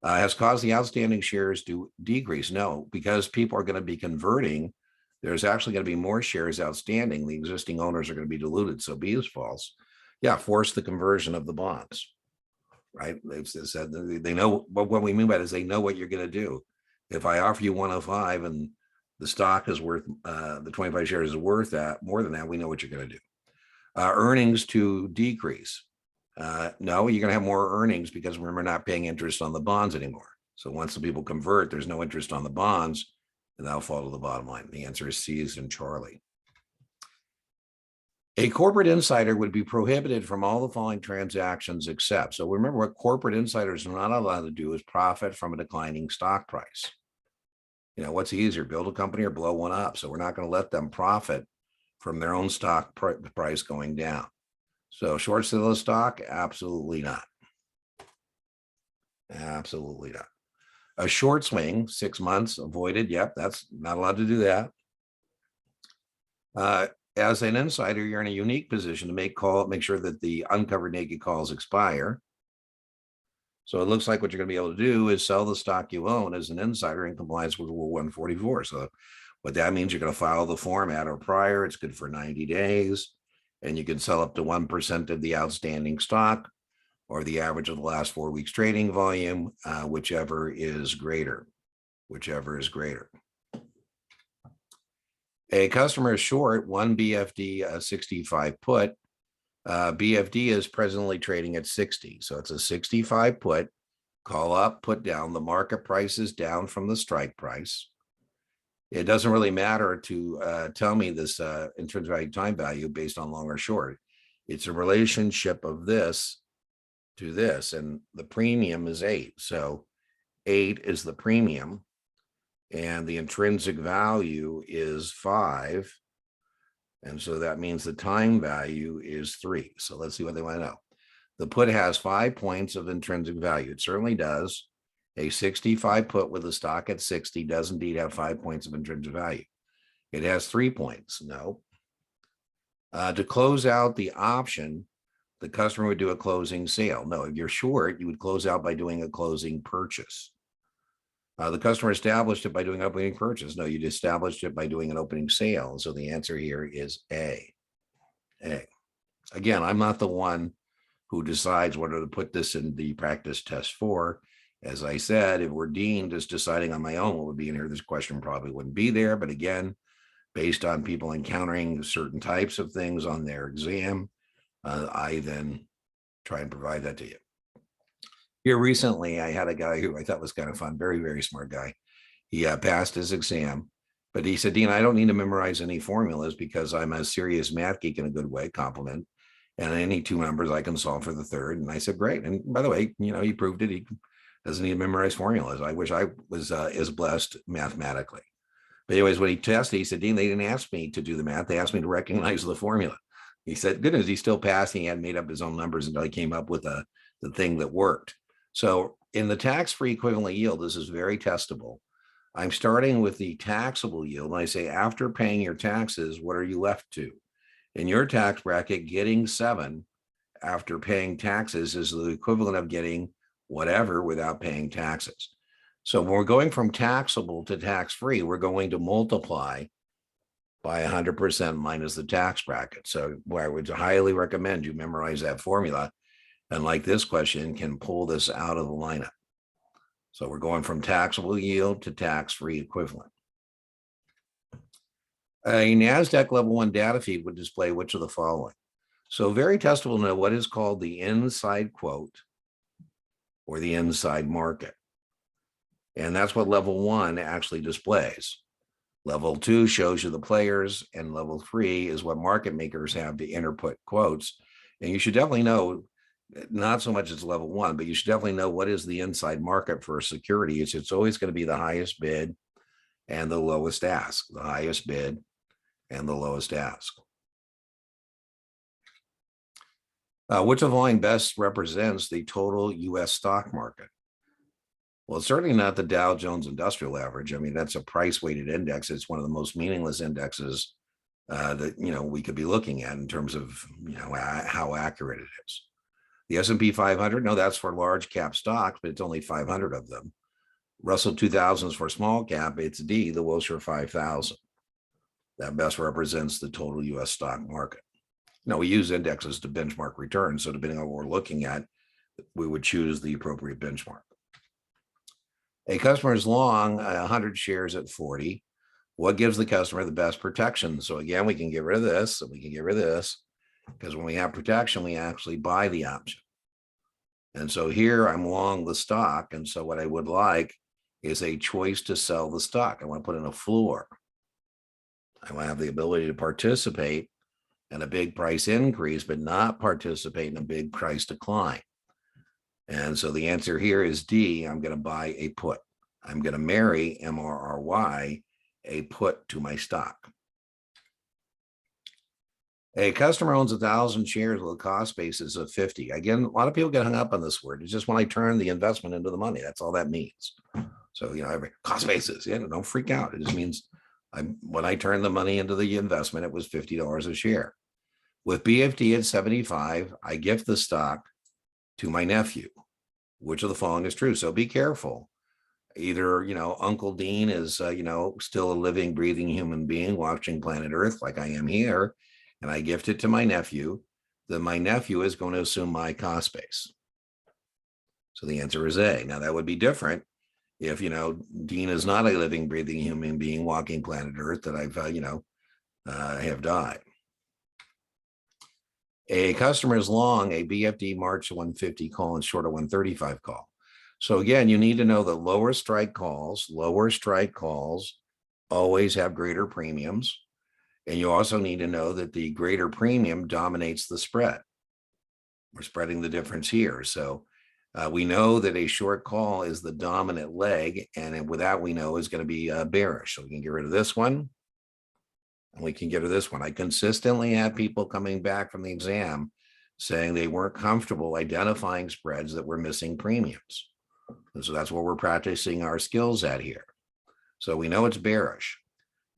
Has caused the outstanding shares to decrease? No, because people are going to be converting. There's actually going to be more shares outstanding. The existing owners are going to be diluted. So B is false. Yeah, force the conversion of the bonds. Right? They've said they know what we mean by that is they know what you're going to do. If I offer you 105 and the stock is worth, the 25 shares is worth that, more than that, we know what you're going to do. Earnings to decrease. No, you're going to have more earnings because remember, not paying interest on the bonds anymore. So once the people convert, there's no interest on the bonds, and that'll fall to the bottom line. The answer is C is in Charlie. A corporate insider would be prohibited from all the following transactions except. So remember, what corporate insiders are not allowed to do is profit from a declining stock price. What's easier, build a company or blow one up? So we're not going to let them profit from their own stock price going down. So short sale of stock, absolutely not. Absolutely not. A short swing, 6 months, avoided. Yep, that's not allowed to do that. As an insider, you're in a unique position to make sure that the uncovered naked calls expire. So it looks like what you're going to be able to do is sell the stock you own as an insider in compliance with Rule 144. So what that means, you're going to file the form at or prior. It's good for 90 days. And you can sell up to 1% of the outstanding stock or the average of the last 4 weeks trading volume, whichever is greater. A customer is short one BFD 65 put. BFD is presently trading at 60. So it's a 65 put, call up, put down. The market price is down from the strike price. It doesn't really matter to tell me this intrinsic value time value based on long or short. It's a relationship of this to this, and the premium is 8. So 8 is the premium, and the intrinsic value is 5. And so that means the time value is 3. So let's see what they want to know. The put has 5 points of intrinsic value. It certainly does. A 65 put with a stock at 60 does indeed have 5 points of intrinsic value. It has 3 points. No. To close out the option, the customer would do a closing sale. No, if you're short, you would close out by doing a closing purchase. The customer established it by doing opening purchase. No, you'd established it by doing an opening sale. So the answer here is A. Again, I'm not the one who decides whether to put this in the practice test for. As I said, if we're deemed as deciding on my own what would be in here, this question probably wouldn't be there. But again, based on people encountering certain types of things on their exam, I then try and provide that to you. Here recently, I had a guy who I thought was kind of fun, very, very smart guy. He passed his exam, but he said, Dean, I don't need to memorize any formulas because I'm a serious math geek in a good way, compliment. And any 2 numbers I can solve for the third. And I said, great. And by the way, he proved it. He doesn't need to memorize formulas. I wish I was as blessed mathematically. But anyways, when he tested, he said, Dean, they didn't ask me to do the math. They asked me to recognize the formula. He said, good news, he still passed. He hadn't made up his own numbers until he came up with the thing that worked. So in the tax-free equivalent yield, this is very testable. I'm starting with the taxable yield. And I say, after paying your taxes, what are you left to? In your tax bracket, getting 7 after paying taxes is the equivalent of getting whatever without paying taxes. So when we're going from taxable to tax-free, we're going to multiply by 100% minus the tax bracket. So I would highly recommend you memorize that formula. And like this question, can pull this out of the lineup. So we're going from taxable yield to tax-free equivalent. A NASDAQ level 1 data feed would display which of the following. So very testable to know what is called the inside quote or the inside market. And that's what level 1 actually displays. Level 2 shows you the players, and level 3 is what market makers have to input quotes. And you should definitely know, not so much as level 1, but you should definitely know what is the inside market for a security. It's always going to be the highest bid and the lowest ask, the highest bid and the lowest ask. Which of the following best represents the total U.S. stock market? Well, it's certainly not the Dow Jones Industrial Average. I mean, that's a price-weighted index. It's one of the most meaningless indexes that we could be looking at in terms of how accurate it is. The S&P 500, no, that's for large cap stocks, but it's only 500 of them. Russell 2000 is for small cap. It's D, the Wilshire 5000. That best represents the total U.S. stock market. Now, we use indexes to benchmark returns. So depending on what we're looking at, we would choose the appropriate benchmark. A customer is long 100 shares at 40. What gives the customer the best protection? So again, we can get rid of this and we can get rid of this, because when we have protection, we actually buy the option. And so here I'm long the stock. And so what I would like is a choice to sell the stock. I want to put in a floor. I want to have the ability to participate in a big price increase, but not participate in a big price decline. And so the answer here is D. I'm going to buy a put. I'm going to marry MRRY, a put to my stock. A customer owns 1,000 shares with a cost basis of 50. Again, a lot of people get hung up on this word. It's just when I turn the investment into the money. That's all that means. So, every cost basis, don't freak out. It just means when I turn the money into the investment, it was $50 a share. With BFD at 75, I gift the stock to my nephew. Which of the following is true? So be careful. Either, Uncle Dean is, still a living, breathing human being watching planet Earth like I am here, and I gift it to my nephew, then my nephew is going to assume my cost base. So the answer is A. Now that would be different if, Dean is not a living, breathing human being walking planet Earth that I've, have died. A customer is long a BFD March 150 call and short a 135 call. So again, you need to know that lower strike calls always have greater premiums. And you also need to know that the greater premium dominates the spread. We're spreading the difference here. So we know that a short call is the dominant leg, and with that we know is going to be bearish. So we can get rid of this one, and we can get rid of this one. I consistently have people coming back from the exam saying they weren't comfortable identifying spreads that were missing premiums. And so that's what we're practicing our skills at here. So we know it's bearish.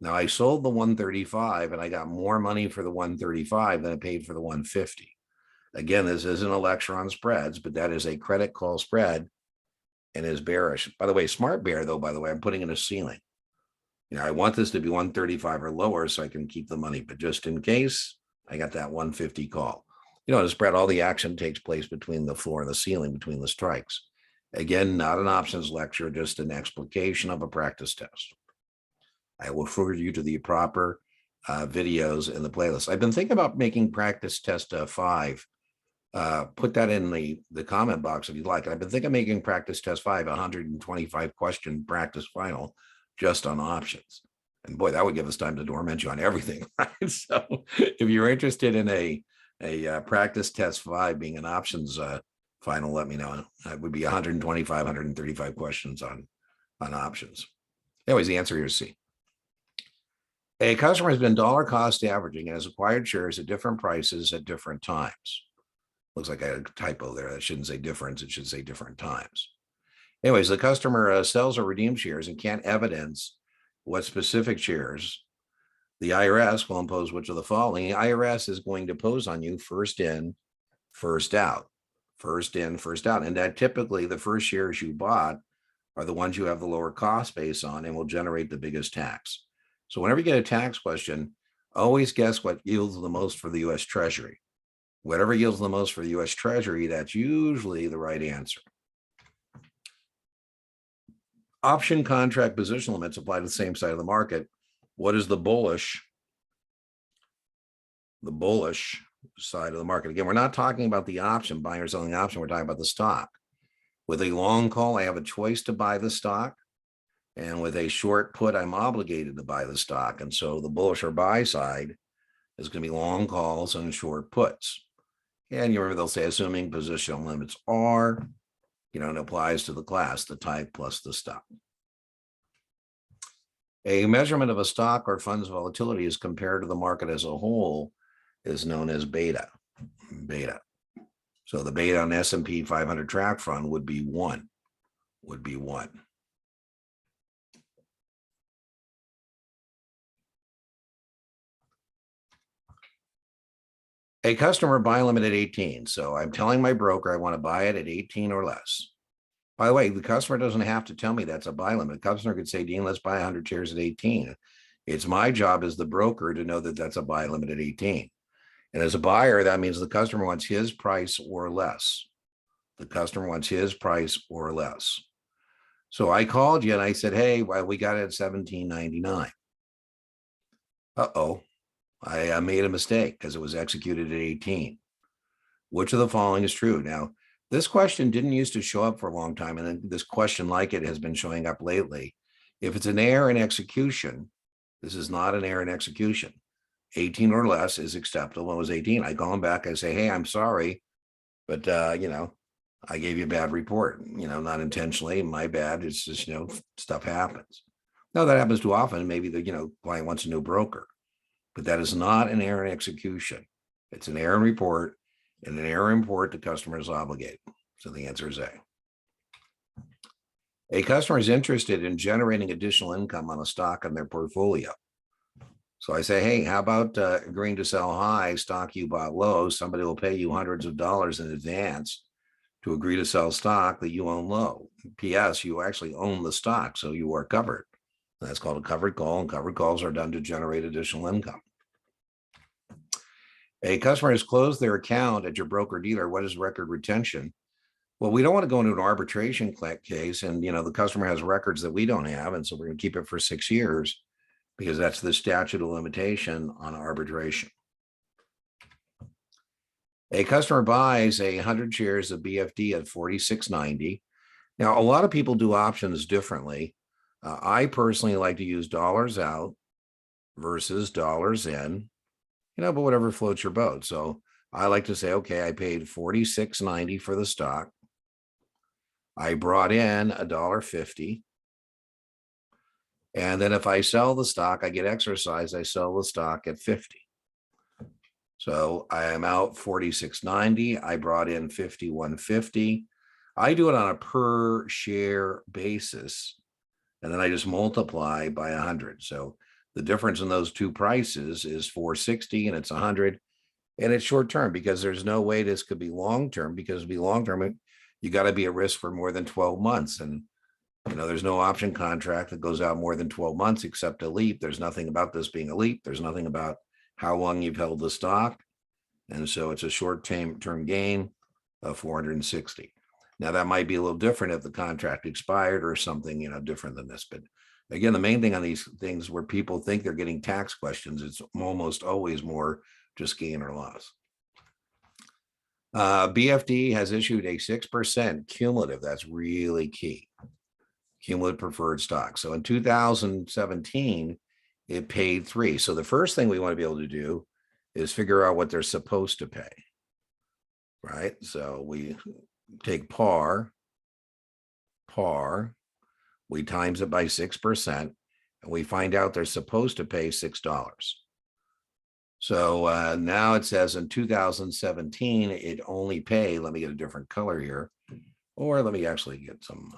Now I sold the 135 and I got more money for the 135 than I paid for the 150. Again, this isn't a lecture on spreads, but that is a credit call spread and is bearish. By the way, smart bear though, I'm putting in a ceiling. I want this to be 135 or lower so I can keep the money, but just in case I got that 150 call. The spread, all the action takes place between the floor and the ceiling, between the strikes. Again, not an options lecture, just an explication of a practice test. I will refer you to the proper videos in the playlist. I've been thinking about making practice test 5. Put that in the comment box if you'd like. I've been thinking of making practice test 5, 125 question practice final just on options. And boy, that would give us time to torment you on everything, right? So if you're interested in a practice test 5 being an options final, let me know. It would be 125, 135 questions on options. Anyways, the answer here is C. A customer has been dollar cost averaging and has acquired shares at different prices at different times. Looks like I had a typo there. That shouldn't say difference. It should say different times. Anyways, the customer sells or redeems shares and can't evidence what specific shares. The IRS will impose which of the following. The IRS is going to pose on you first in, first out. First in, first out. And that typically the first shares you bought are the ones you have the lower cost base on and will generate the biggest tax. So whenever you get a tax question, always guess what yields the most for the U.S. Treasury. Whatever yields the most for the U.S. Treasury, that's usually the right answer. Option contract position limits apply to the same side of the market. What is the bullish side of the market? Again, we're not talking about the option, buying or selling the option. We're talking about the stock. With a long call, I have a choice to buy the stock. And with a short put, I'm obligated to buy the stock. And so the bullish or buy side is going to be long calls and short puts. And you remember they'll say assuming position limits are, it applies to the class, the type plus the stock. A measurement of a stock or fund's volatility as compared to the market as a whole is known as beta. So the beta on S&P 500 track fund would be 1. A customer buy limit at 18. So I'm telling my broker I want to buy it at 18 or less. By the way, the customer doesn't have to tell me that's a buy limit. The customer could say, Dean, let's buy 100 shares at 18. It's my job as the broker to know that that's a buy limit at 18. And as a buyer, that means the customer wants his price or less. The customer wants his price or less. So I called you and I said, hey, well, we got it at $17.99. Uh-oh. I made a mistake because it was executed at 18. Which of the following is true? Now, this question didn't used to show up for a long time, and then this question like it has been showing up lately. If it's an error in execution, this is not an error in execution. 18 or less is acceptable. It was 18. I call them back. I say, hey, I'm sorry, but, I gave you a bad report, not intentionally. My bad. It's just, stuff happens. Now that happens too often. Maybe the, client wants a new broker. but that is not an error in execution. It's an error in report, and an error in report the customer is obligated. So the answer is A. A customer is interested in generating additional income on a stock in their portfolio. So I say, hey, how about agreeing to sell high stock you bought low? Somebody will pay you hundreds of dollars in advance to agree to sell stock that you own low. P.S. You actually own the stock, so you are covered. That's called a covered call, and covered calls are done to generate additional income. A customer has closed their account at your broker dealer. What is record retention? Well, we don't want to go into an arbitration case, and the customer has records that we don't have, and so we're going to keep it for 6 years because that's the statute of limitation on arbitration. A customer buys 100 shares of BFD at $46.90. Now, a lot of people do options differently. I personally like to use dollars out versus dollars in, but whatever floats your boat. So I like to say, okay, I paid $46.90 for the stock. I brought in $1.50. And then if I sell the stock, I get exercise, I sell the stock at 50. So I am out $46.90. I brought in $51.50. I do it on a per share basis, and then I just multiply by 100. So the difference in those two prices is $4.60, and it's 100, and it's short term because there's no way this could be long term. Because to be long term, you got to be at risk for more than 12 months, and there's no option contract that goes out more than 12 months except a leap. There's nothing about this being a leap. There's nothing about how long you've held the stock. And so it's a short-term gain of 460. Now that might be a little different if the contract expired or something, different than this. But again, the main thing on these things where people think they're getting tax questions, it's almost always more just gain or loss. BFD has issued a 6% cumulative. That's really key. Cumulative preferred stock. So in 2017, it paid 3. So the first thing we want to be able to do is figure out what they're supposed to pay, right? So we take par, we times it by 6%, and we find out they're supposed to pay $6. So now it says in 2017, it only paid, let me get a different color here, or let me actually get some,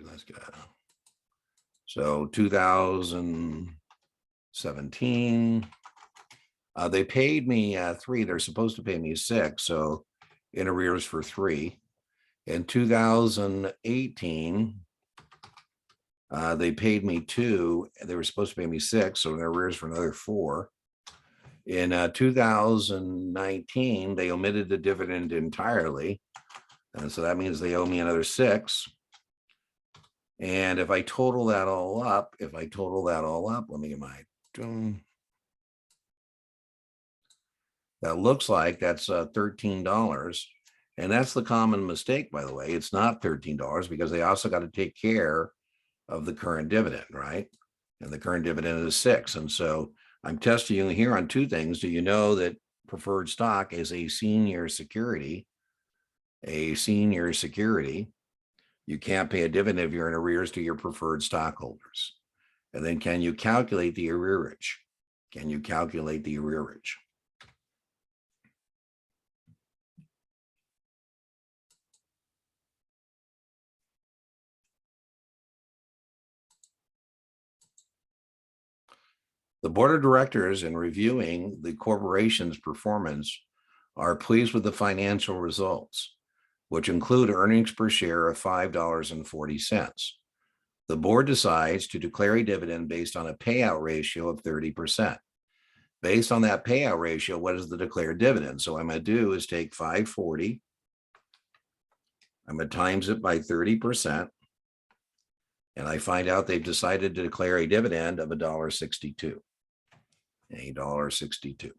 let's get so 2017, they paid me 3. They're supposed to pay me 6, so in arrears for 3. In 2018, they paid me 2. They were supposed to pay me 6, so in arrears for another 4. In 2019, they omitted the dividend entirely, and so that means they owe me another 6. And if I total that all up, let me get my, that looks like that's $13. And that's the common mistake, by the way. It's not $13 because they also got to take care of the current dividend, right? And the current dividend is 6. And so I'm testing you here on 2 things. Do you know that preferred stock is a senior security? A senior security. You can't pay a dividend if you're in arrears to your preferred stockholders. And then can you calculate the arrearage? Can you calculate the arrearage? The board of directors, in reviewing the corporation's performance, are pleased with the financial results, which include earnings per share of $5.40. The board decides to declare a dividend based on a payout ratio of 30%. Based on that payout ratio, what is the declared dividend? So what I'm going to do is take 540. I'm going to times it by 30. And I find out they've decided to declare a dividend of $1.62. $1.62.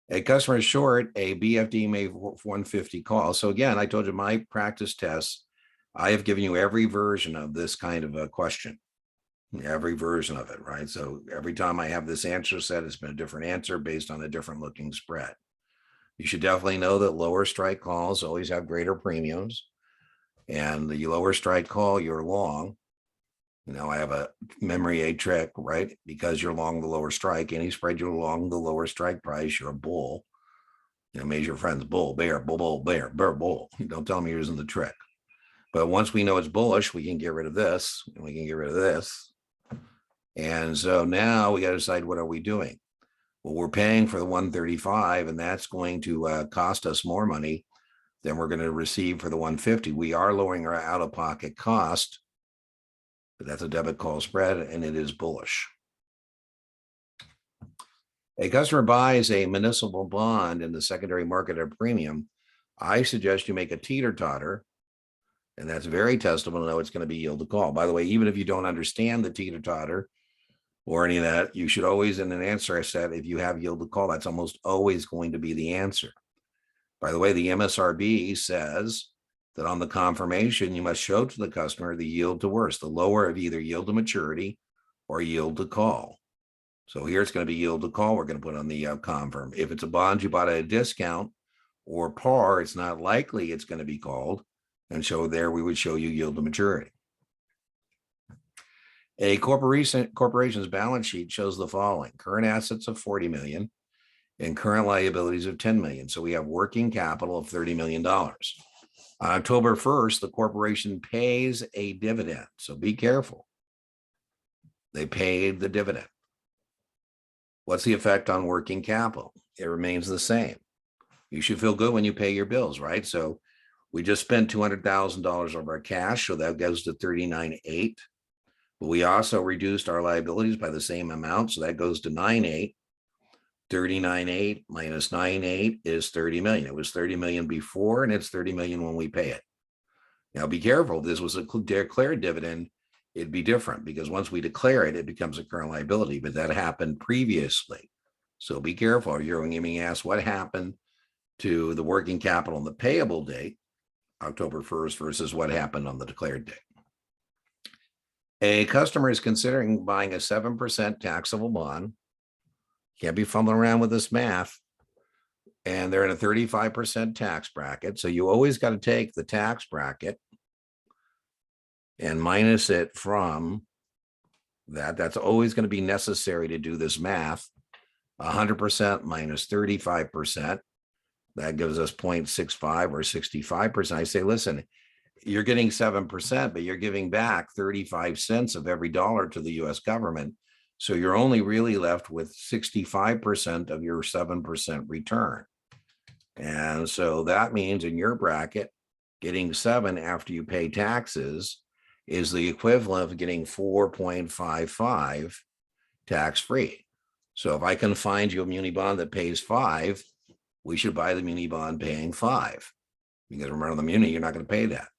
A customer is short a BFD May 150 call. So again, I told you my practice tests, I have given you every version of this kind of a question, every version of it, right? So every time I have this answer set, it's been a different answer based on a different looking spread. You should definitely know that lower strike calls always have greater premiums. And the lower strike call, you're long. I have a memory aid trick, right? Because you're long the lower strike, any spread you're long the lower strike price, you're a bull. Measure your friends bull, bear, bull, bear, bull. Don't tell me you're using the trick. But once we know it's bullish, we can get rid of this and we can get rid of this. And so now we got to decide, what are we doing? Well, we're paying for the 135, and that's going to cost us more money than we're going to receive for the 150. We are lowering our out-of-pocket cost, but that's a debit call spread, and it is bullish. A customer buys a municipal bond in the secondary market at a premium. I suggest you make a teeter-totter, and that's very testable to know it's going to be yield to call. By the way, even if you don't understand the teeter-totter or any of that, you should always, in an answer set, if you have yield to call, that's almost always going to be the answer. By the way, the MSRB says that on the confirmation, you must show to the customer the yield to worst, the lower of either yield to maturity or yield to call. So here it's going to be yield to call. We're going to put on the confirm. If it's a bond you bought at a discount or par, it's not likely it's going to be called. And so there we would show you yield to maturity. A corporation's balance sheet shows the following: current assets of 40 million and current liabilities of 10 million. So we have working capital of $30 million. On October 1st, the corporation pays a dividend. So be careful. They paid the dividend. What's the effect on working capital? It remains the same. You should feel good when you pay your bills, right? So we just spent $200,000 of our cash, so that goes to 39.8. But we also reduced our liabilities by the same amount, so that goes to 9.8. 39.8 minus 9.8 is 30 million. It was 30 million before, and it's 30 million when we pay it. Now be careful. If this was a declared dividend, it'd be different, because once we declare it, it becomes a current liability, but that happened previously. So be careful. You're being asked what happened to the working capital on the payable date, October 1st, versus what happened on the declared date. A customer is considering buying a 7% taxable bond. Can't be fumbling around with this math. And they're in a 35% tax bracket. So you always got to take the tax bracket and minus it from that. That's always going to be necessary to do this math. 100% minus 35%. That gives us 0.65 or 65%. I say, listen, you're getting 7%, but you're giving back 35 cents of every dollar to the US government. So you're only really left with 65% of your 7% return. And so that means in your bracket, getting 7 after you pay taxes is the equivalent of getting 4.55 tax-free. So if I can find you a muni bond that pays 5, we should buy the muni bond paying 5. Because remember, the muni, you're not going to pay that.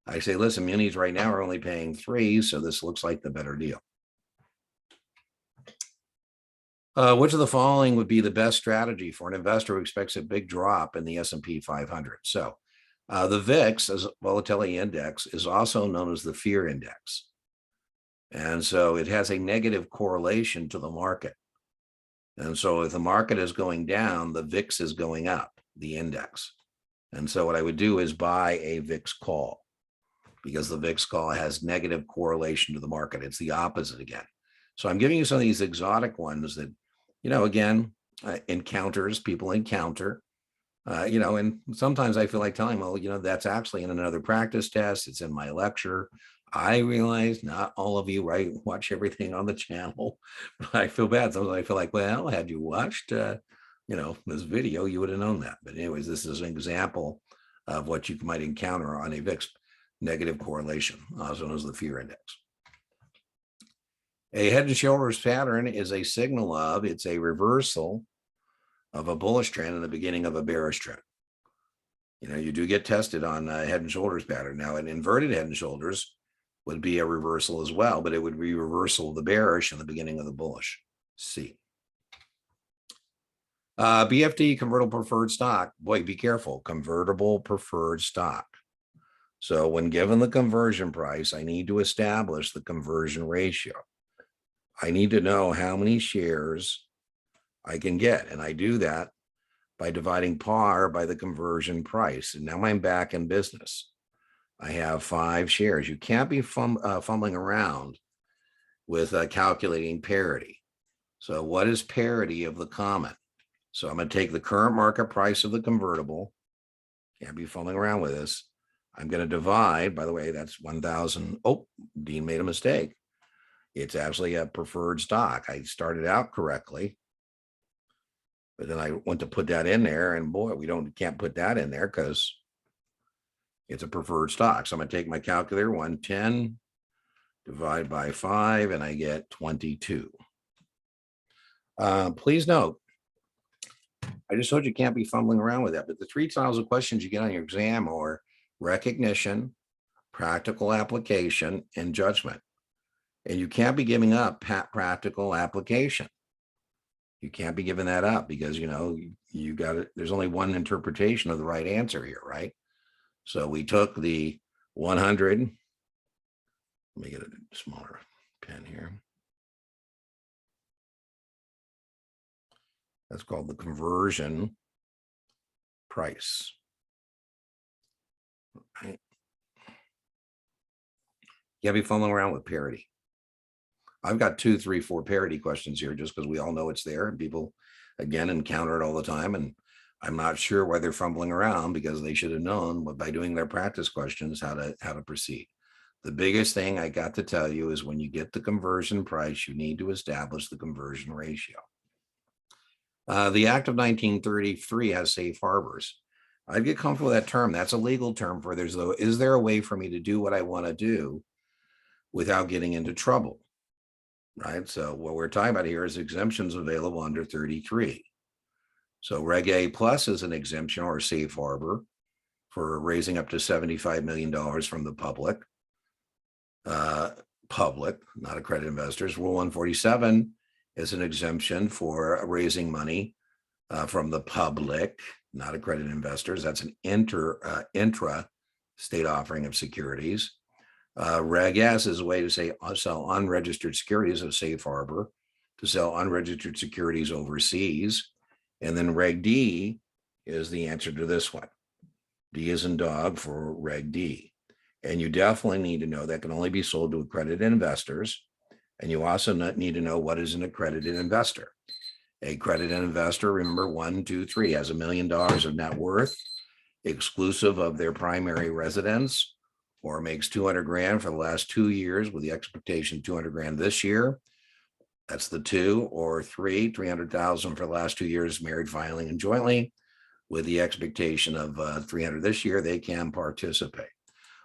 I say, listen, munis right now are only paying 3, so this looks like the better deal. Which of the following would be the best strategy for an investor who expects a big drop in the S&P 500? So the VIX, as volatility index, is also known as the fear index. And so it has a negative correlation to the market. And so if the market is going down, the VIX is going up, the index. And so what I would do is buy a VIX call, because the VIX call has negative correlation to the market. It's the opposite again. So I'm giving you some of these exotic ones that, again, encounters, people encounter, and sometimes I feel like telling them, well, that's actually in another practice test. It's in my lecture. I realize not all of you, right, watch everything on the channel, but I feel bad. Sometimes I feel like, well, had you watched, this video, you would have known that. But anyways, this is an example of what you might encounter on a VIX negative correlation, also known as the fear index. A head and shoulders pattern is a signal of, it's a reversal of a bullish trend in the beginning of a bearish trend. You do get tested on a head and shoulders pattern. Now, an inverted head and shoulders would be a reversal as well, but it would be reversal of the bearish in the beginning of the bullish. C. BFD, convertible preferred stock. Boy, be careful. Convertible preferred stock. So when given the conversion price, I need to establish the conversion ratio. I need to know how many shares I can get. And I do that by dividing par by the conversion price. And now I'm back in business. I have 5 shares. You can't be fumbling around with calculating parity. So what is parity of the common? So I'm going to take the current market price of the convertible. Can't be fumbling around with this. I'm going to divide, by the way, that's 1,000. Oh, Dean made a mistake. It's actually a preferred stock. I started out correctly, but then I went to put that in there, and boy, can't put that in there because it's a preferred stock. So I'm going to take my calculator, 110, divide by 5, and I get 22. Please note, I just told you can't be fumbling around with that, but the 3 styles of questions you get on your exam are recognition, practical application, and judgment. And you can't be giving up practical application. You can't be giving that up because, you got it. There's only one interpretation of the right answer here, right? So we took the 100. Let me get a smaller pen here. That's called the conversion price. Right? You gotta be fumbling around with parity. I've got 2, 3, 4 parity questions here just because we all know it's there and people, again, encounter it all the time. And I'm not sure why they're fumbling around because they should have known by doing their practice questions how to proceed. The biggest thing I got to tell you is when you get the conversion price, you need to establish the conversion ratio. The Act of 1933 has safe harbors. I'd get comfortable with that term. That's a legal term for is there a way for me to do what I want to do without getting into trouble? Right. So what we're talking about here is exemptions available under 33. So Reg A plus is an exemption or a safe harbor for raising up to $75 million from the public, not accredited investors. Rule 147 is an exemption for raising money from the public, not accredited investors. That's an intra state offering of securities. Reg S is a way to say sell unregistered securities, a safe harbor to sell unregistered securities overseas. And then Reg D is the answer to this one. D is in dog for Reg D. And you definitely need to know that can only be sold to accredited investors. And you also need to know what is an accredited investor. A accredited investor, remember 1, 2, 3, has $1 million of net worth, exclusive of their primary residence, or makes 200 grand for the last 2 years with the expectation 200 grand this year. That's the 2, or 3, 300,000 for the last 2 years, married, filing, and jointly, with the expectation of 300 this year, they can participate.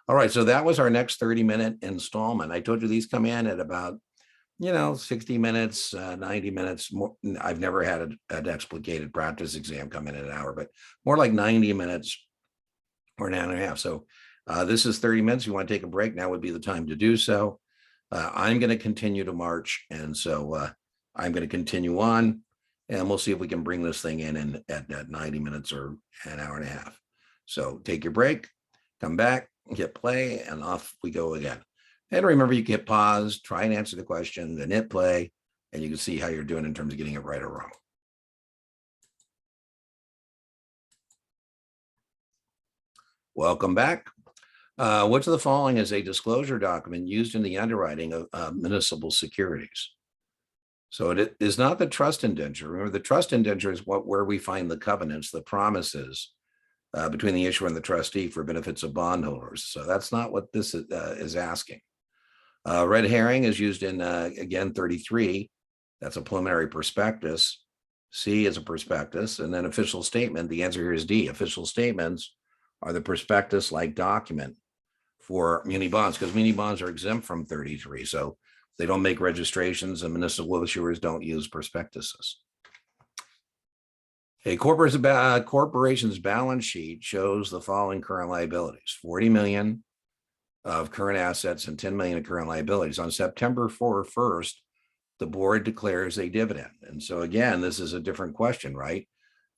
All right, so that was our next 30-minute installment. I told you these come in at about 60 minutes, 90 minutes more. I've never had an explicated practice exam come in an hour, but more like 90 minutes or an hour and a half. So this is 30 minutes. You want to take a break, now would be the time to do so. I'm going to continue to march. And so I'm going to continue on and we'll see if we can bring this thing in at 90 minutes or an hour and a half. So take your break, come back, hit play, and off we go again. And remember, you can hit pause, try and answer the question, then hit play, and you can see how you're doing in terms of getting it right or wrong. Welcome back. Which of the following is a disclosure document used in the underwriting of municipal securities? So it is not the trust indenture. Remember, the trust indenture is where we find the covenants, the promises between the issuer and the trustee for benefits of bondholders. So that's not what this is asking. Red herring is used in, again, 33. That's a preliminary prospectus. C is a prospectus. And then official statement, the answer here is D. Official statements are the prospectus-like document for muni bonds, because muni bonds are exempt from 33. So they don't make registrations, and municipal issuers don't use prospectuses. A corporation's balance sheet shows the following current liabilities: 40 million of current assets and 10 million of current liabilities. On September 1st, the board declares a dividend. And so again, this is a different question, right?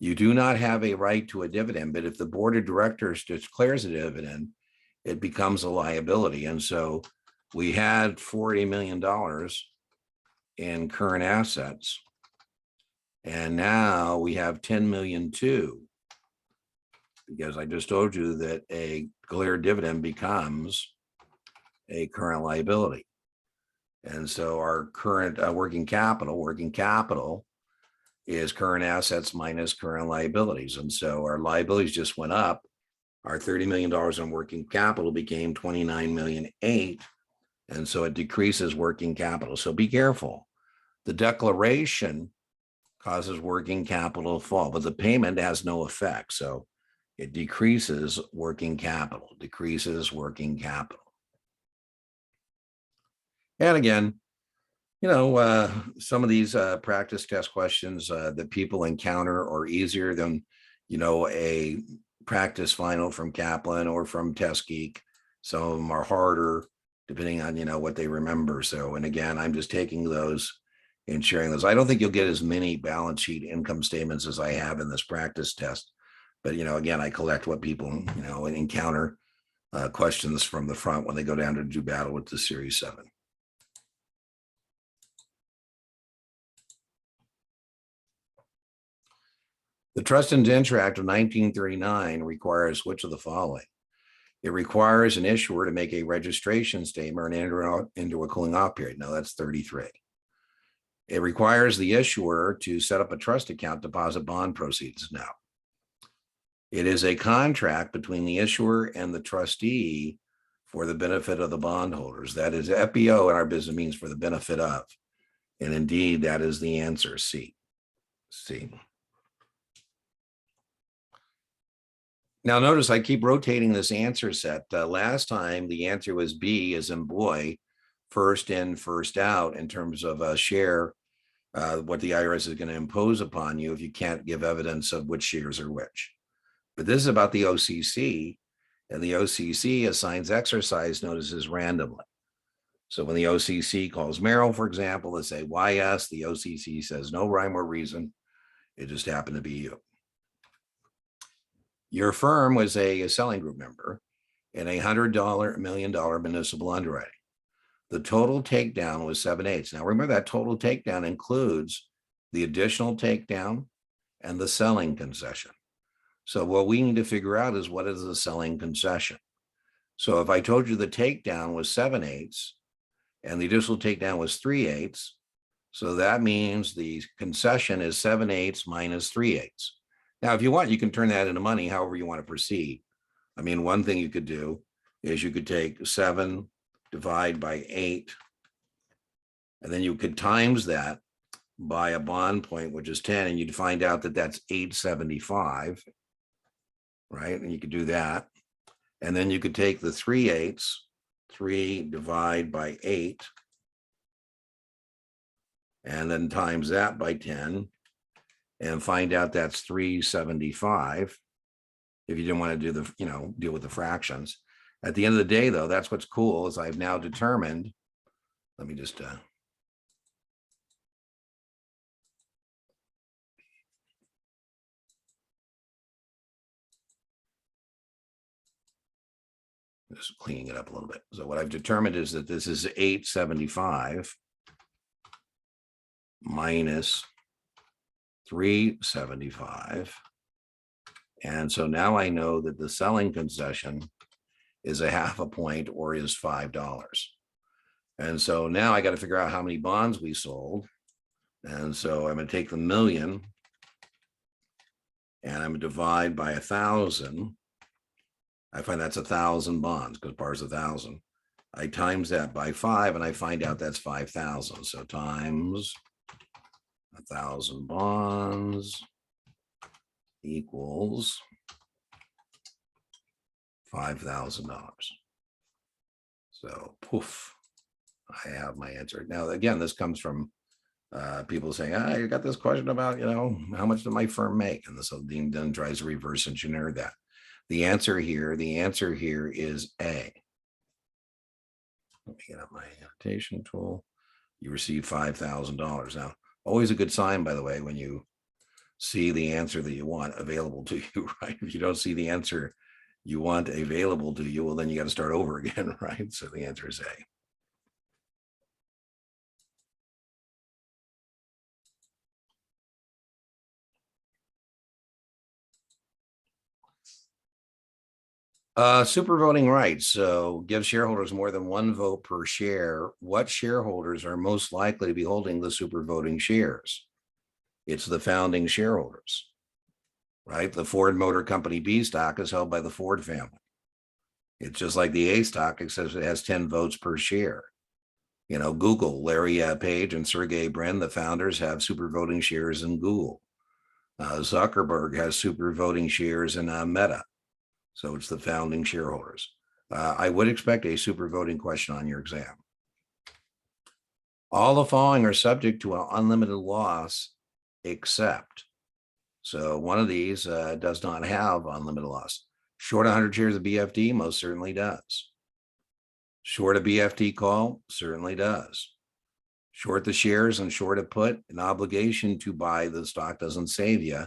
You do not have a right to a dividend, but if the board of directors declares a dividend, it becomes a liability. And so we had $40 million in current assets, and now we have 10 million too. because I just told you that a declared dividend becomes a current liability. And so our current working capital is current assets minus current liabilities. And so our liabilities just went up. Our $30 million in working capital became 29 million 8. And so it decreases working capital. So be careful. The declaration causes working capital to fall, but the payment has no effect. So it decreases working capital. And again, some of these practice test questions that people encounter are easier than, a practice final from Kaplan or from TestGeek. Some of them are harder depending on, what they remember. So, and again, I'm just taking those and sharing those. I don't think you'll get as many balance sheet income statements as I have in this practice test. But, again, I collect what people, encounter questions from the front when they go down to do battle with the Series 7. The Trust and Indenture Act of 1939 requires which of the following? It requires an issuer to make a registration statement and enter into a cooling off period. No, that's 33. It requires the issuer to set up a trust account, deposit bond proceeds. Now, it is a contract between the issuer and the trustee for the benefit of the bondholders. That is, FBO in our business means for the benefit of. And indeed, that is the answer, C. Now, notice I keep rotating this answer set. Last time, the answer was B as in boy, first in, first out in terms of a share, what the IRS is going to impose upon you if you can't give evidence of which shares are which. But this is about the OCC, and the OCC assigns exercise notices randomly. So when the OCC calls Merrill, for example, they say, why us? The OCC says no rhyme or reason. It just happened to be you. Your firm was a selling group member in a $100 million municipal underwriting. The total takedown was 7/8. Now remember that total takedown includes the additional takedown and the selling concession. So what we need to figure out is what is the selling concession. So if I told you the takedown was 7/8 and the additional takedown was 3/8, so that means the concession is 7/8 minus 3/8. Now, if you want, you can turn that into money however you want to proceed. I mean, one thing you could do is you could take 7, divide by 8, and then you could times that by a bond point, which is 10, and you'd find out that that's 875, right? And you could do that. And then you could take the 3/8, 3 divide by 8, and then times that by 10, and find out that's 375 if you didn't want to do the, deal with the fractions. At the end of the day, though, that's what's cool is I've now determined, let me just cleaning it up a little bit. So what I've determined is that this is 875 minus 375. And so now I know that the selling concession is a half a point or is $5. And so now I got to figure out how many bonds we sold. And so I'm going to take the million and I'm going to divide by 1,000. I find that's 1,000 bonds because par is 1,000. I times that by 5 and I find out that's 5,000. So times 1,000 bonds equals $5,000. So poof, I have my answer. Now, again, this comes from people saying, you got this question about, how much did my firm make? And this then tries to reverse engineer that. The answer here is A. Let me get up my annotation tool. You receive $5,000. Now, always a good sign, by the way, when you see the answer that you want available to you, right? If you don't see the answer you want available to you, well, then you got to start over again, right? So the answer is A. Super voting rights. So give shareholders more than one vote per share. What shareholders are most likely to be holding the super voting shares? It's the founding shareholders, right? The Ford Motor Company B stock is held by the Ford family. It's just like the A stock, except it has 10 votes per share. Google, Larry Page and Sergey Brin, the founders, have super voting shares in Google. Zuckerberg has super voting shares in Meta. So it's the founding shareholders. I would expect a super voting question on your exam. All the following are subject to an unlimited loss, except. So one of these does not have unlimited loss. Short 100 shares of BFD most certainly does. Short a BFD call certainly does. Short the shares and short a put, an obligation to buy the stock doesn't save you,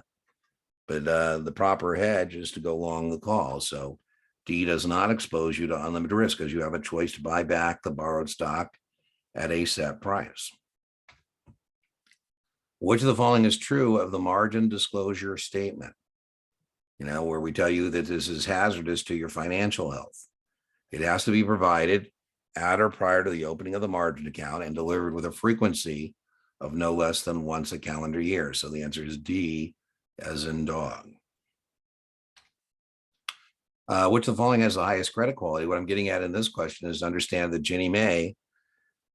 but the proper hedge is to go long the call. So D does not expose you to unlimited risk because you have a choice to buy back the borrowed stock at a set price. Which of the following is true of the margin disclosure statement? Where we tell you that this is hazardous to your financial health. It has to be provided at or prior to the opening of the margin account and delivered with a frequency of no less than once a calendar year. So the answer is D, as in dog. Which of the following has the highest credit quality? What I'm getting at in this question is to understand that Ginnie Mae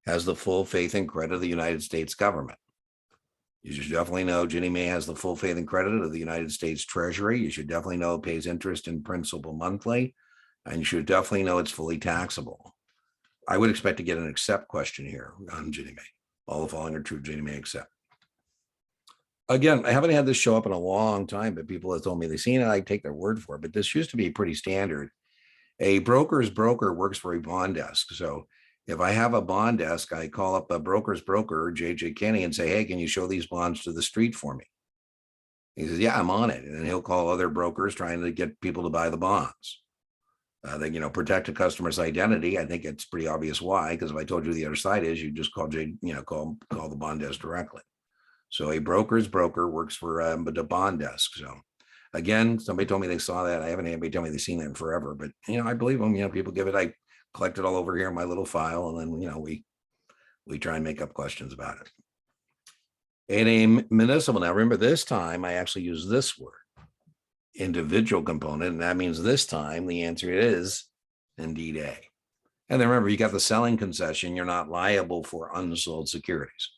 has the full faith and credit of the United States government. You should definitely know Ginnie Mae has the full faith and credit of the United States Treasury. You should definitely know it pays interest and principal monthly, and you should definitely know it's fully taxable. I would expect to get an accept question here on Ginnie Mae. All the following are true, Ginnie Mae accept. Again, I haven't had this show up in a long time, but people have told me they've seen it. I take their word for it, but this used to be pretty standard. A broker's broker works for a bond desk. So if I have a bond desk, I call up a broker's broker, JJ Kenny, and say, hey, can you show these bonds to the street for me? He says, yeah, I'm on it. And then he'll call other brokers trying to get people to buy the bonds. They, protect a customer's identity. I think it's pretty obvious why, because if I told you the other side is, you just call call the bond desk directly. So a broker's broker works for the bond desk. So again, somebody told me they saw that. I haven't had anybody tell me they've seen that in forever, but I believe them. People give it. I collect it all over here in my little file, and then we try and make up questions about it. In a municipal, now remember this time I actually use this word, individual component, and that means this time the answer is indeed A. And then remember, you got the selling concession. You're not liable for unsold securities.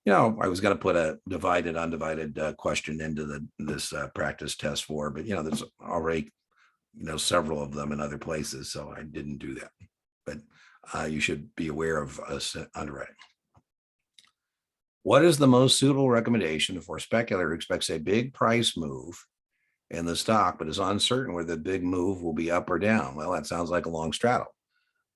I was going to put a divided, undivided question into this practice test 4, but there's already several of them in other places, so I didn't do that. But you should be aware of underwriting. What is the most suitable recommendation for a speculator who expects a big price move in the stock, but is uncertain whether the big move will be up or down? Well, that sounds like a long straddle.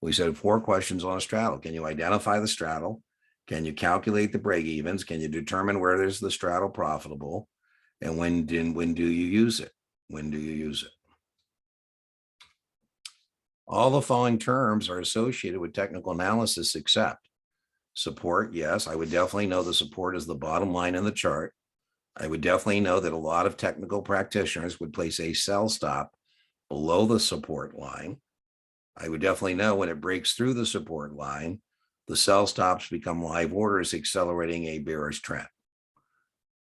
We said 4 questions on a straddle. Can you identify the straddle? Can you calculate the break evens? Can you determine where there's the straddle profitable? And when do you use it? When do you use it? All the following terms are associated with technical analysis except support. Yes, I would definitely know the support is the bottom line in the chart. I would definitely know that a lot of technical practitioners would place a sell stop below the support line. I would definitely know when it breaks through the support line, the sell stops become live orders, accelerating a bearish trend.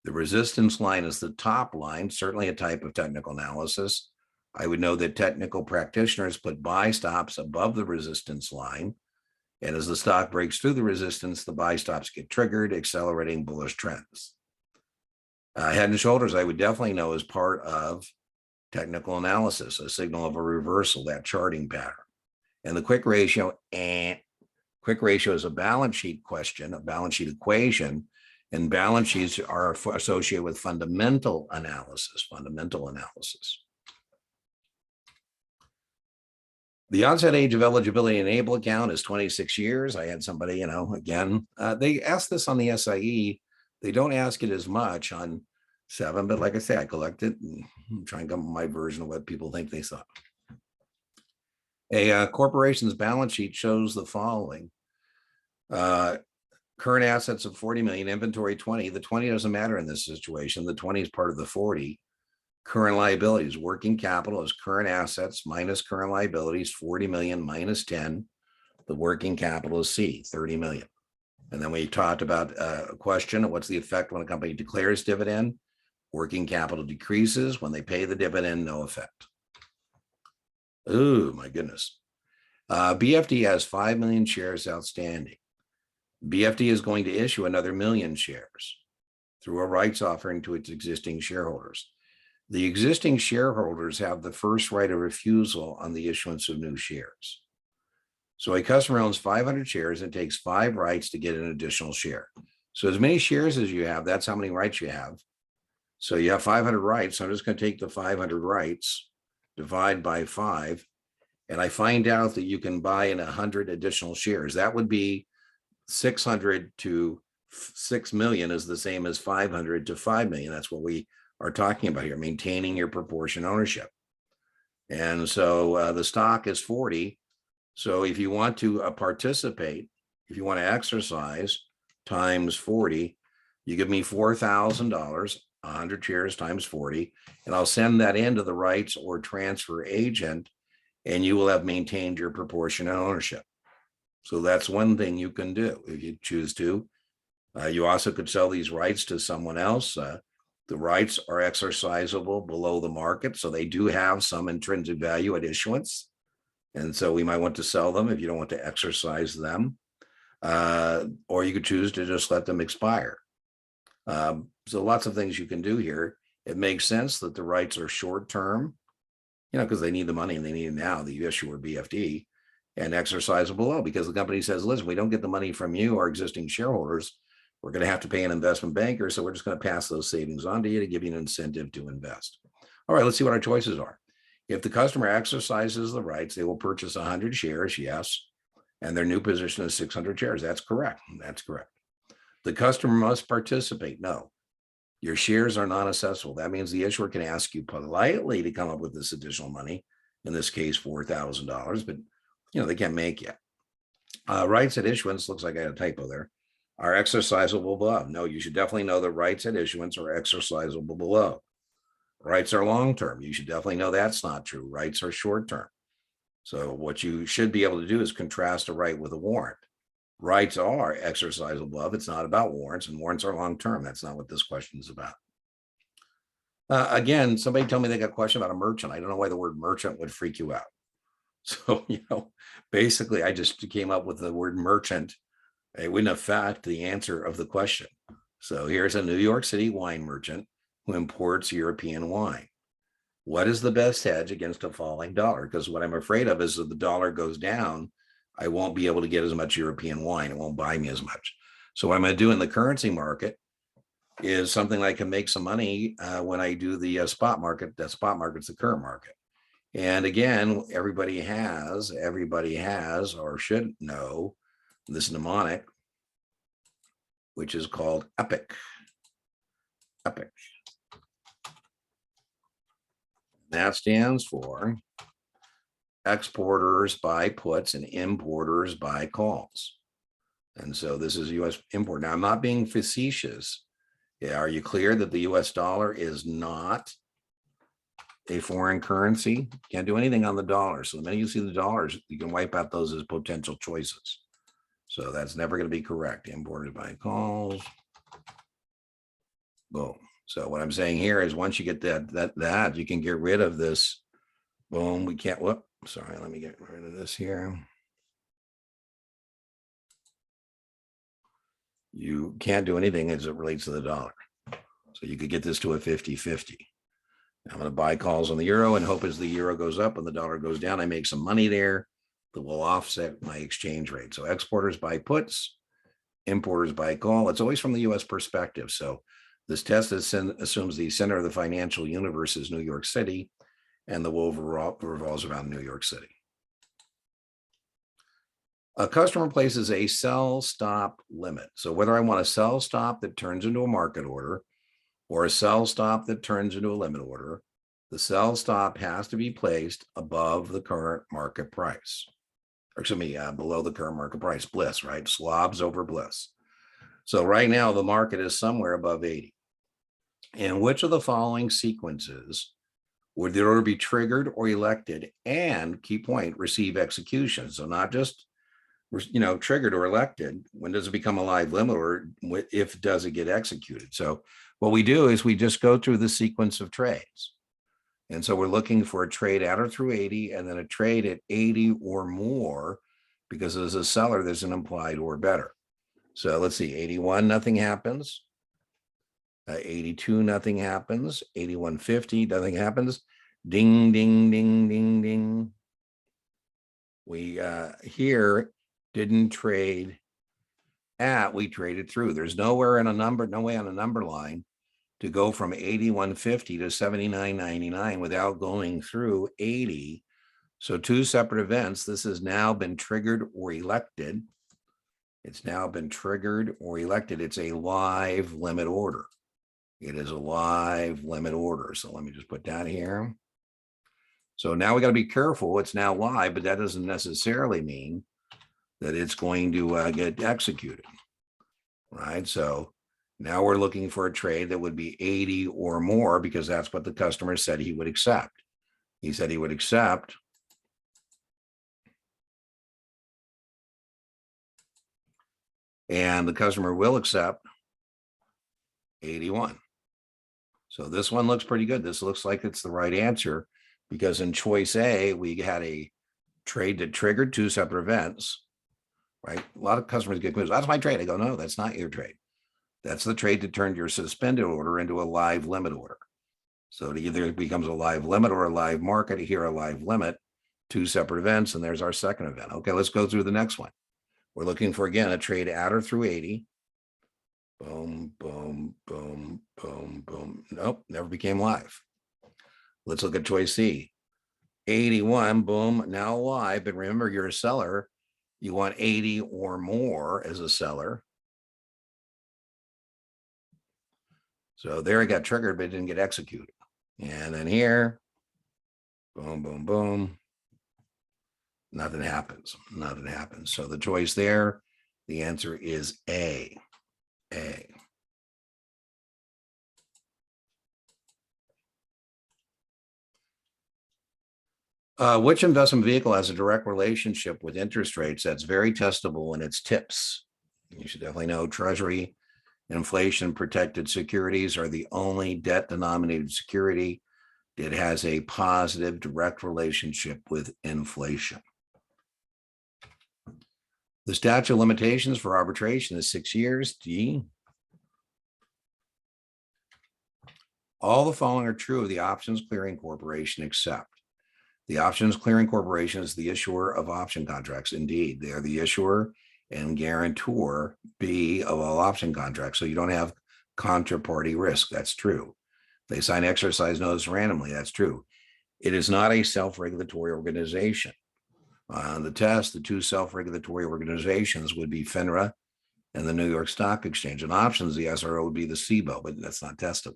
The resistance line is the top line, certainly a type of technical analysis. I would know that technical practitioners put buy stops above the resistance line. And as the stock breaks through the resistance, the buy stops get triggered, accelerating bullish trends. Head and shoulders, I would definitely know as part of technical analysis, a signal of a reversal, that charting pattern. And the quick ratio, quick ratio is a balance sheet question, a balance sheet equation, and balance sheets are associated with fundamental analysis, The onset age of eligibility enable account is 26 years. I had somebody, again, they asked this on the SIE. They don't ask it as much on 7, but like I say, I collect it and try and come up with my version of what people think they saw. A corporation's balance sheet shows the following. Current assets of 40 million, inventory 20. The 20 doesn't matter in this situation. The 20 is part of the 40. Current liabilities, working capital is current assets minus current liabilities, 40 million minus 10. The working capital is C, 30 million. And then we talked about a question, what's the effect when a company declares dividend? Working capital decreases. When they pay the dividend, no effect. Oh, my goodness. BFD has 5 million shares outstanding. BFD is going to issue another 1 million shares through a rights offering to its existing shareholders. The existing shareholders have the first right of refusal on the issuance of new shares. So a customer owns 500 shares and takes 5 rights to get an additional share. So as many shares as you have, that's how many rights you have. So you have 500 rights. So I'm just going to take the 500 rights, divide by 5, and I find out that you can buy in 100 additional shares. That would be 600 to 6 million is the same as 500 to 5 million. That's what we are talking about here, maintaining your proportion ownership. And so the stock is 40. So if you want to participate, if you want to exercise times 40, you give me $4,000, 100 shares times 40, and I'll send that into the rights or transfer agent, and you will have maintained your proportion ownership. So that's one thing you can do if you choose to. You also could sell these rights to someone else. The rights are exercisable below the market, so they do have some intrinsic value at issuance. And so we might want to sell them if you don't want to exercise them. Or you could choose to just let them expire. So lots of things you can do here. It makes sense that the rights are short-term, because they need the money and they need it now, the issuer BFD, and exercisable below, because the company says, listen, we don't get the money from you, our existing shareholders. We're going to have to pay an investment banker. So we're just going to pass those savings on to you to give you an incentive to invest. All right, let's see what our choices are. If the customer exercises the rights, they will purchase 100 shares, yes, and their new position is 600 shares. That's correct. That's correct. The customer must participate. No, your shares are non-assessable. That means the issuer can ask you politely to come up with this additional money, in this case, $4,000, but they can't make it. Rights at issuance, looks like I had a typo there, are exercisable below. No, you should definitely know that rights at issuance are exercisable below. Rights are long-term. You should definitely know that's not true. Rights are short-term. So what you should be able to do is contrast a right with a warrant. Rights are exercisable above. It's not about warrants, and warrants are long-term. That's not what this question is about. Again, somebody told me they got a question about a merchant. I don't know why the word merchant would freak you out. So, basically I just came up with the word merchant. It wouldn't affect the answer of the question. So here's a New York City wine merchant who imports European wine. What is the best hedge against a falling dollar? Because what I'm afraid of is if the dollar goes down, I won't be able to get as much European wine. It won't buy me as much. So what I'm going to do in the currency market is something I can make some money when I do the spot market. That spot market's the current market. And again, everybody has or should know this mnemonic, which is called EPIC. EPIC. That stands for exporters buy puts and importers buy calls. And so this is US import. Now, I'm not being facetious. Are you clear that the US dollar is not a foreign currency? Can't do anything on the dollar. So the minute you see the dollars, you can wipe out those as potential choices. So that's never going to be correct. Imported by calls. Boom. So what I'm saying here is once you get that you can get rid of this. Boom. We can't. Whoop. Sorry. Let me get rid of this here. You can't do anything as it relates to the dollar. So you could get this to a 50-50. I'm going to buy calls on the euro and hope as the euro goes up and the dollar goes down, I make some money there that will offset my exchange rate. So exporters buy puts, importers buy call. It's always from the US perspective. So this test assumes the center of the financial universe is New York City, and the world revolves around New York City. A customer places a sell stop limit. So whether I want a sell stop that turns into a market order or a sell stop that turns into a limit order, the sell stop has to be placed above the current market price. Or excuse me, below the current market price, bliss, right? Slobs over bliss. So right now the market is somewhere above 80. And which of the following sequences would the order be triggered or elected and, key point, receive execution? So not just, triggered or elected. When does it become a live limit, or if does it get executed? So what we do is we just go through the sequence of trades. And so we're looking for a trade at or through 80 and then a trade at 80 or more, because as a seller, there's an implied or better. So let's see, 81, nothing happens. 82, nothing happens. 81.50, nothing happens. Ding, ding, ding, ding, ding. We here didn't trade at, we traded through. There's nowhere in a number, no way on a number line to go from 81.50 to 79.99 without going through 80. So two separate events. This has now been triggered or elected. It's now been triggered or elected. It's a live limit order. It is a live limit order. So let me just put that here. So now we got to be careful. It's now live, but that doesn't necessarily mean that it's going to get executed, right? So now we're looking for a trade that would be 80 or more, because that's what the customer said he would accept. He said he would accept. And the customer will accept 81. So this one looks pretty good. This looks like it's the right answer, because in choice A, we had a trade that triggered two separate events, right? A lot of customers get confused. That's my trade. I go, no, that's not your trade. That's the trade that turned your suspended order into a live limit order. So it either becomes a live limit or a live market. Here, a live limit, two separate events, and there's our second event. Okay, let's go through the next one. We're looking for, again, a trade at or through 80. Boom, boom, boom, boom, boom. Nope, never became live. Let's look at choice C. 81, boom, now live. But remember, you're a seller. You want 80 or more as a seller. So there it got triggered, but it didn't get executed. And then here, boom, boom, boom. Nothing happens. Nothing happens. So the choice there, the answer is A. A. Which investment vehicle has a direct relationship with interest rates that's very testable in its tips? You should definitely know Treasury inflation protected securities are the only debt denominated security that has a positive direct relationship with inflation. The statute of limitations for arbitration is 6 years. D. All the following are true of the Options Clearing Corporation, except the Options Clearing Corporation is the issuer of option contracts. Indeed, they are the issuer and guarantor, B, of all option contracts. So you don't have counterparty risk. That's true. They sign exercise notice randomly. That's true. It is not a self-regulatory organization. On the test, the two self-regulatory organizations would be FINRA and the New York Stock Exchange. And options, the SRO would be the SIBO, but that's not testable.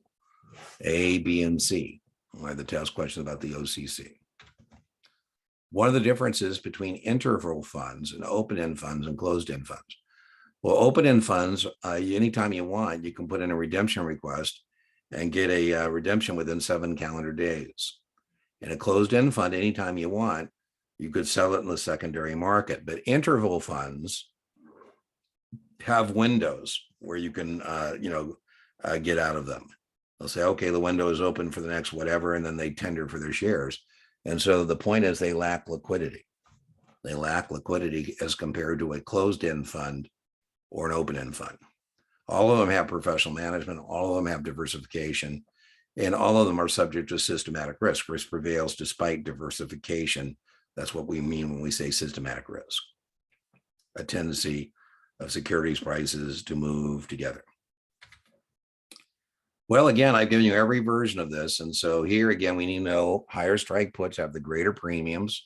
A, B, and C are the test questions about the OCC. What are the differences between interval funds and open-end funds and closed-end funds? Well, open-end funds, anytime you want, you can put in a redemption request and get a redemption within 7 calendar days. In a closed-end fund, anytime you want, you could sell it in the secondary market. But interval funds have windows where you can, get out of them. They'll say, okay, the window is open for the next whatever, and then they tender for their shares. And so the point is they lack liquidity. They lack liquidity as compared to a closed-end fund or an open-end fund. All of them have professional management. All of them have diversification. And all of them are subject to systematic risk. Risk prevails despite diversification. That's what we mean when we say systematic risk. A tendency of securities prices to move together. Well, again, I've given you every version of this. And so here again, we need to know higher strike puts have the greater premiums.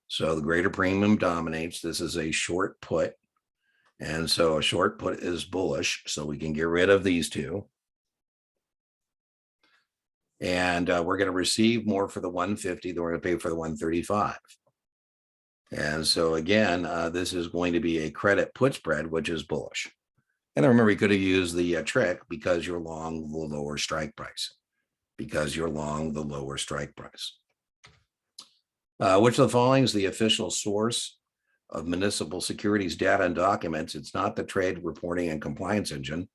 So the greater premium dominates. This is a short put. And so a short put is bullish. So we can get rid of these two. And we're going to receive more for the 150 than we're going to pay for the 135. And so again, this is going to be a credit put spread, which is bullish. And then remember, you could have used the trick because you're long the lower strike price. Because you're long the lower strike price. Which of the following is the official source of municipal securities data and documents? It's not the trade reporting and compliance engine.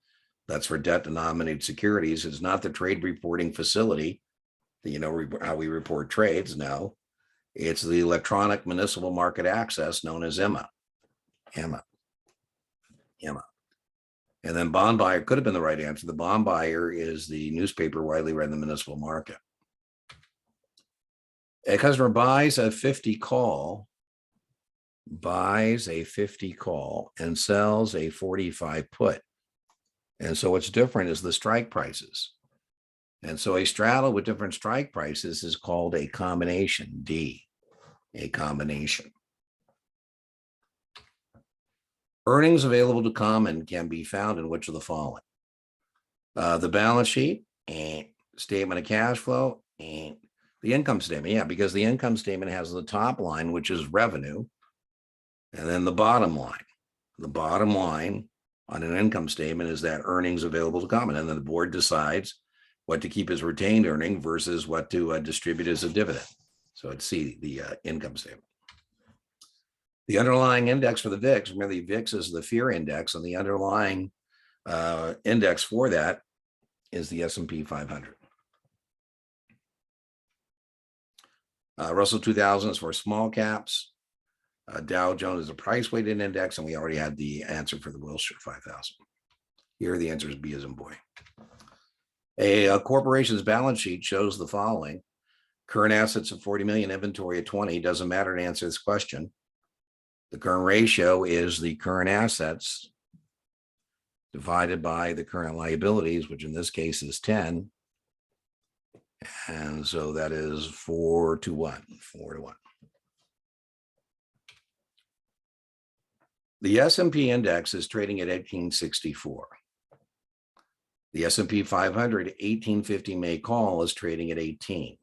That's for debt denominated securities. It's not the trade reporting facility. You know how we report trades. No, it's the electronic municipal market access known as EMA. EMA. And then bond buyer could have been the right answer. The bond buyer is the newspaper widely read in the municipal market. A customer buys a 50 call, and sells a 45 put. And so what's different is the strike prices. And so a straddle with different strike prices is called a combination, D, a combination. Earnings available to common can be found in which of the following? The balance sheet, and statement of cash flow, and the income statement. Yeah, because the income statement has the top line, which is revenue, and then the bottom line. The bottom line on an income statement is that earnings available to common, and then the board decides what to keep as retained earning versus what to distribute as a dividend. So it's C, the income statement. The underlying index for the VIX, remember the VIX is the fear index, and the underlying index for that is the S&P 500. Russell 2000 is for small caps. Dow Jones is a price weighted index, and we already had the answer for the Wilshire 5000. Here the answer is B as in boy. A corporation's balance sheet shows the following: current assets of 40 million, inventory of 20. Doesn't matter to answer this question. The current ratio is the current assets divided by the current liabilities, which in this case is 10. And so that is 4 to 1, 4 to 1. The S&P index is trading at 1864. The S&P 500 1850 May call is trading at 18.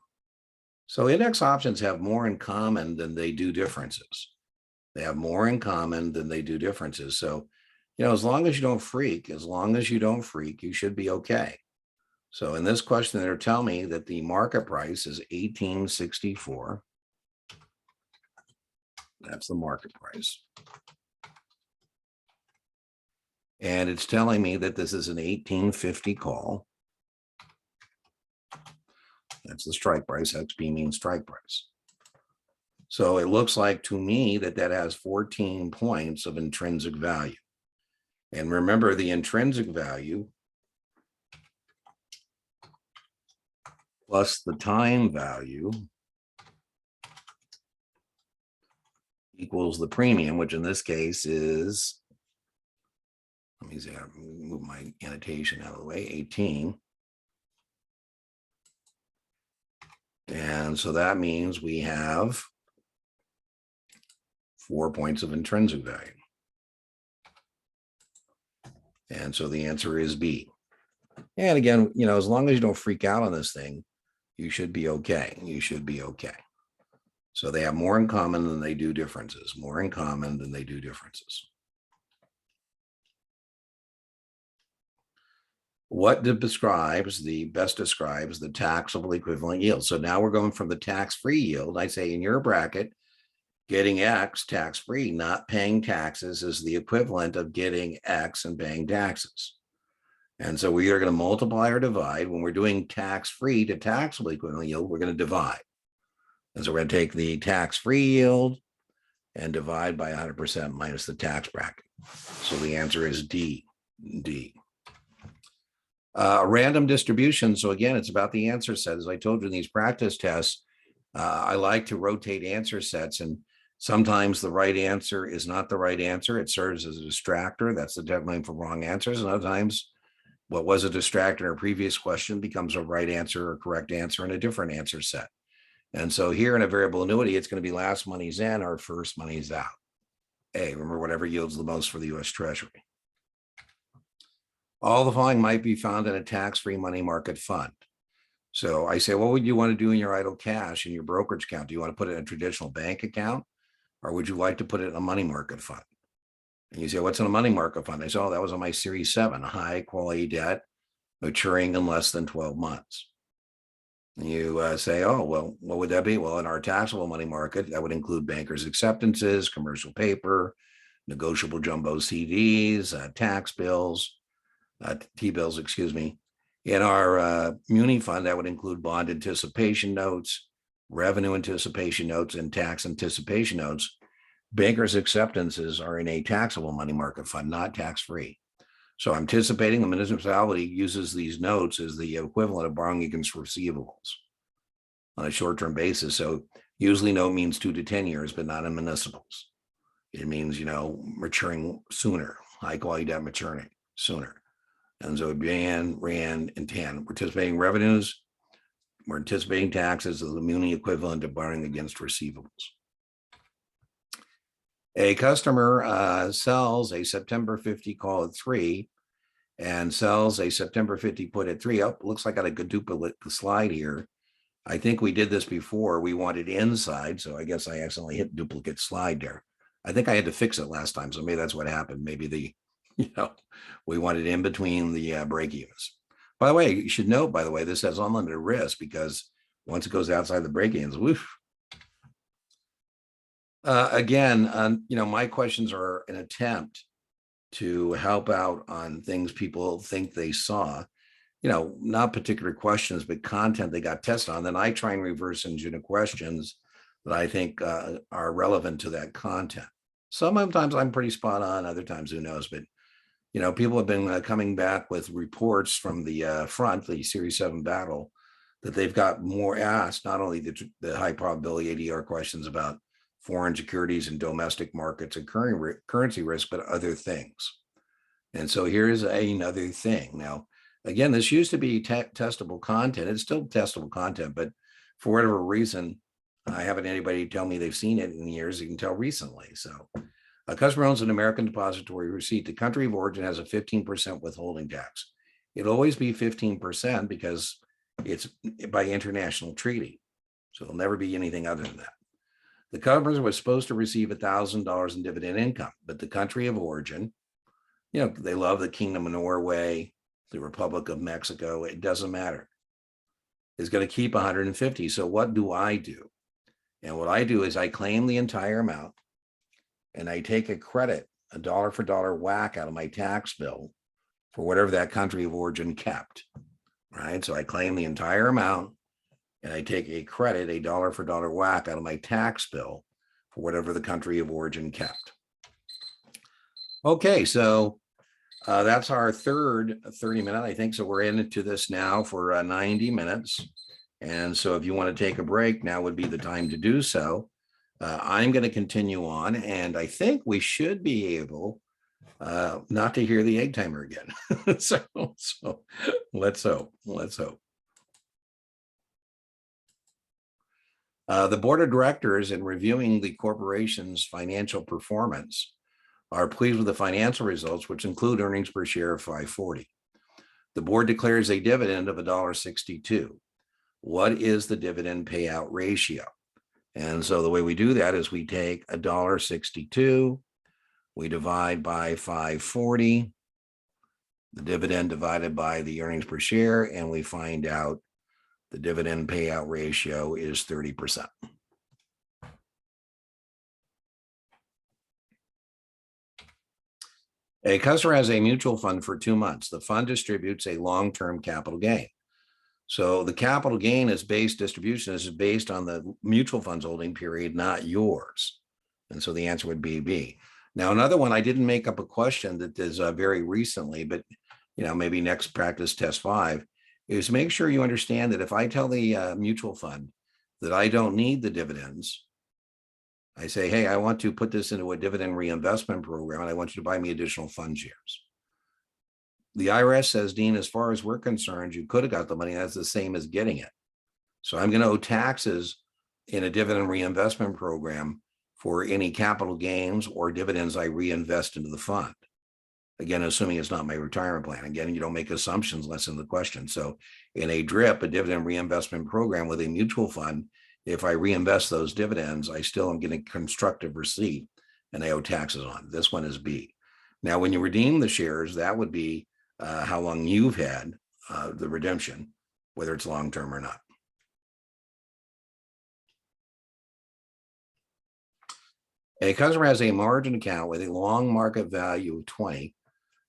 So index options have more in common than they do differences. They have more in common than they do differences. So, you know, as long as you don't freak, you should be okay. So in this question, they're telling me that the market price is 1864. That's the market price. And it's telling me that this is an 1850 call. That's the strike price. XP means strike price. So it looks like to me that that has 14 points of intrinsic value. And remember, the intrinsic value plus the time value equals the premium, which in this case is, let me see, I move my annotation out of the way, 18. And so that means we have 4 points of intrinsic value. And so the answer is B. And again, you know, as long as you don't freak out on this thing, you should be okay. You should be okay. So they have more in common than they do differences. More in common than they do differences. What describes the taxable equivalent yield? So now we're going from the tax-free yield. I say in your bracket, getting X tax-free, not paying taxes, is the equivalent of getting X and paying taxes. And so we are going to multiply or divide. When we're doing tax-free to taxable equivalent yield, we're going to divide. And so we're going to take the tax-free yield and divide by 100% minus the tax bracket. So the answer is D. D. Random distribution. So again, it's about the answer set. As I told you in these practice tests, I like to rotate answer sets, and sometimes the right answer is not the right answer. It serves as a distractor. That's the deadline for wrong answers. And other times, what was a distractor in a previous question becomes a right answer or correct answer in a different answer set. And so here in a variable annuity, it's going to be last money's in or first money's out. A, remember, whatever yields the most for the U.S. Treasury. All the following might be found in a tax-free money market fund. So I say, what would you want to do in your idle cash in your brokerage account? Do you want to put it in a traditional bank account, or would you like to put it in a money market fund? And you say, what's in a money market fund? I say, oh, that was on my Series 7, high quality debt, maturing in less than 12 months. And you say, oh, well, what would that be? Well, in our taxable money market, that would include bankers' acceptances, commercial paper, negotiable jumbo CDs, tax bills, T-bills, excuse me. In our muni fund, that would include bond anticipation notes, revenue anticipation notes, and tax anticipation notes. Bankers' acceptances are in a taxable money market fund, not tax-free. So I'm anticipating the municipality uses these notes as the equivalent of borrowing against receivables on a short-term basis. So usually note means 2 to 10 years, but not in municipals. It means, maturing sooner, high quality debt maturing sooner. And so BAN, RAND, and TAN. We're anticipating revenues. We're anticipating taxes as the muni equivalent of borrowing against receivables. A customer sells a September 50 call at 3 and sells a September 50 put at 3. Oh, looks like I got a good duplicate slide here. I think we did this before. We wanted inside, so I guess I accidentally hit duplicate slide there. I think I had to fix it last time, so maybe that's what happened. Maybe we wanted in between the break evens. By the way, you should note, by the way, this has unlimited risk because once it goes outside the break evens, woof. Again, my questions are an attempt to help out on things people think they saw, not particular questions, but content they got tested on. Then I try and reverse engineer questions that I think are relevant to that content. Sometimes I'm pretty spot on, other times who knows, but people have been coming back with reports from the front, the Series 7 battle, that they've got more asked, not only the high probability ADR questions about foreign securities and domestic markets and currency risk, but other things. And so here's another thing. Now, again, this used to be testable content. It's still testable content, but for whatever reason, I haven't anybody tell me they've seen it in years. You can tell recently. So a customer owns an American depository receipt. The country of origin has a 15% withholding tax. It'll always be 15% because it's by international treaty. So it'll never be anything other than that. The customer was supposed to receive $1,000 in dividend income, but the country of origin, they love the Kingdom of Norway, the Republic of Mexico, it doesn't matter, is going to keep 150. So what do I do? And what I do is I claim the entire amount and I take a credit, a dollar for dollar whack out of my tax bill for whatever that country of origin kept, right? So I claim the entire amount and I take a credit, a dollar for dollar whack out of my tax bill for whatever the country of origin kept. Okay, so that's our third 30-minute, I think. So we're into this now for 90 minutes. And so if you want to take a break, now would be the time to do so. I'm going to continue on, and I think we should be able not to hear the egg timer again. so let's hope. The board of directors, in reviewing the corporation's financial performance, are pleased with the financial results, which include earnings per share of $5.40. The board declares a dividend of $1.62. What is the dividend payout ratio? And so the way we do that is we take $1.62, we divide by 540, the dividend divided by the earnings per share, and we find out the dividend payout ratio is 30%. A customer has a mutual fund for 2 months. The fund distributes a long-term capital gain. So the capital gain distribution is based on the mutual fund's holding period, not yours. And so the answer would be B. Now, another one, I didn't make up a question that is very recently, but maybe next practice test 5, is make sure you understand that if I tell the mutual fund that I don't need the dividends, I say, hey, I want to put this into a dividend reinvestment program, and I want you to buy me additional fund shares. The IRS says, Dean, as far as we're concerned, you could have got the money. That's the same as getting it. So I'm going to owe taxes in a dividend reinvestment program for any capital gains or dividends I reinvest into the fund. Again, assuming it's not my retirement plan. Again, you don't make assumptions less in the question. So in a DRIP, a dividend reinvestment program with a mutual fund, if I reinvest those dividends, I still am getting constructive receipt and I owe taxes on. This one is B. Now, when you redeem the shares, that would be how long you've had the redemption, whether it's long-term or not. A customer has a margin account with a long market value of 20.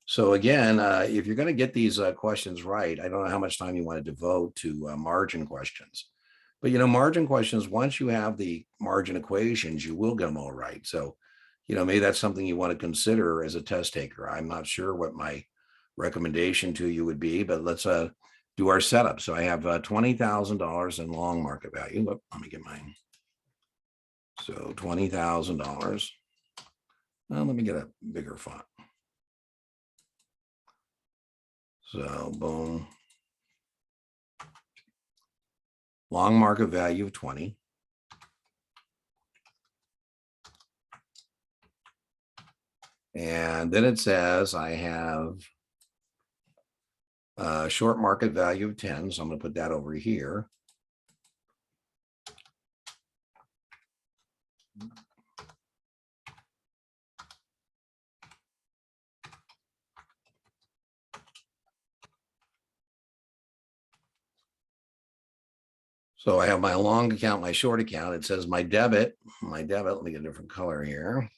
So again, if you're going to get these questions right, I don't know how much time you want to devote to margin questions. But, margin questions, once you have the margin equations, you will get them all right. So, maybe that's something you want to consider as a test taker. I'm not sure what my recommendation to you would be, but let's do our setup. So I have $20,000 in long market value. Let me get mine. So $20,000. Well, let me get a bigger font. So boom. Long market value of 20. And then it says I have a short market value of 10. So I'm going to put that over here. So I have my long account, my short account. It says my debit, let me get a different color here.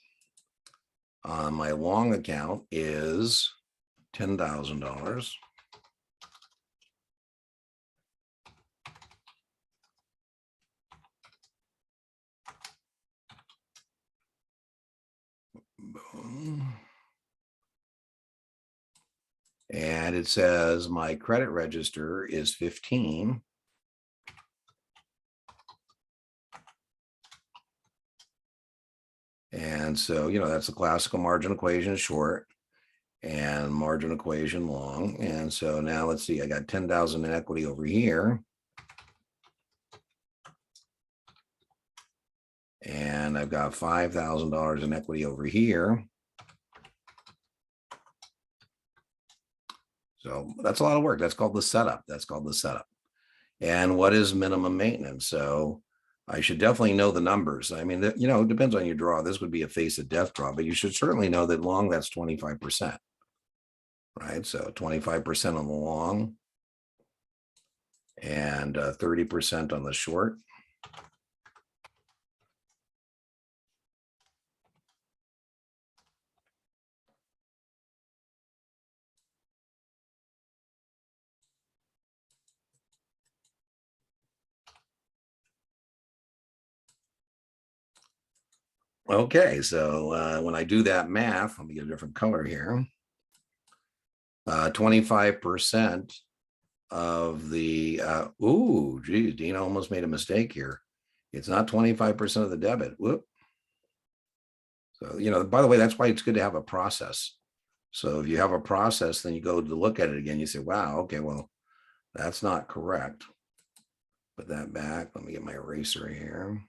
My long account is $10,000. And it says my credit register is 15. And so, that's a classical margin equation short and margin equation long. And so now let's see, I got 10,000 in equity over here. And I've got $5,000 in equity over here. So that's a lot of work. That's called the setup. And what is minimum maintenance? So I should definitely know the numbers. I mean, it depends on your draw. This would be a face of death draw, but you should certainly know that long, that's 25%, right? So 25% on the long and 30% on the short. Okay, so when I do that math, let me get a different color here. 25% of the, geez, Dina almost made a mistake here. It's not 25% of the debit. Whoop. So, by the way, that's why it's good to have a process. So if you have a process, then you go to look at it again, you say, wow, okay, well, that's not correct. Put that back. Let me get my eraser here.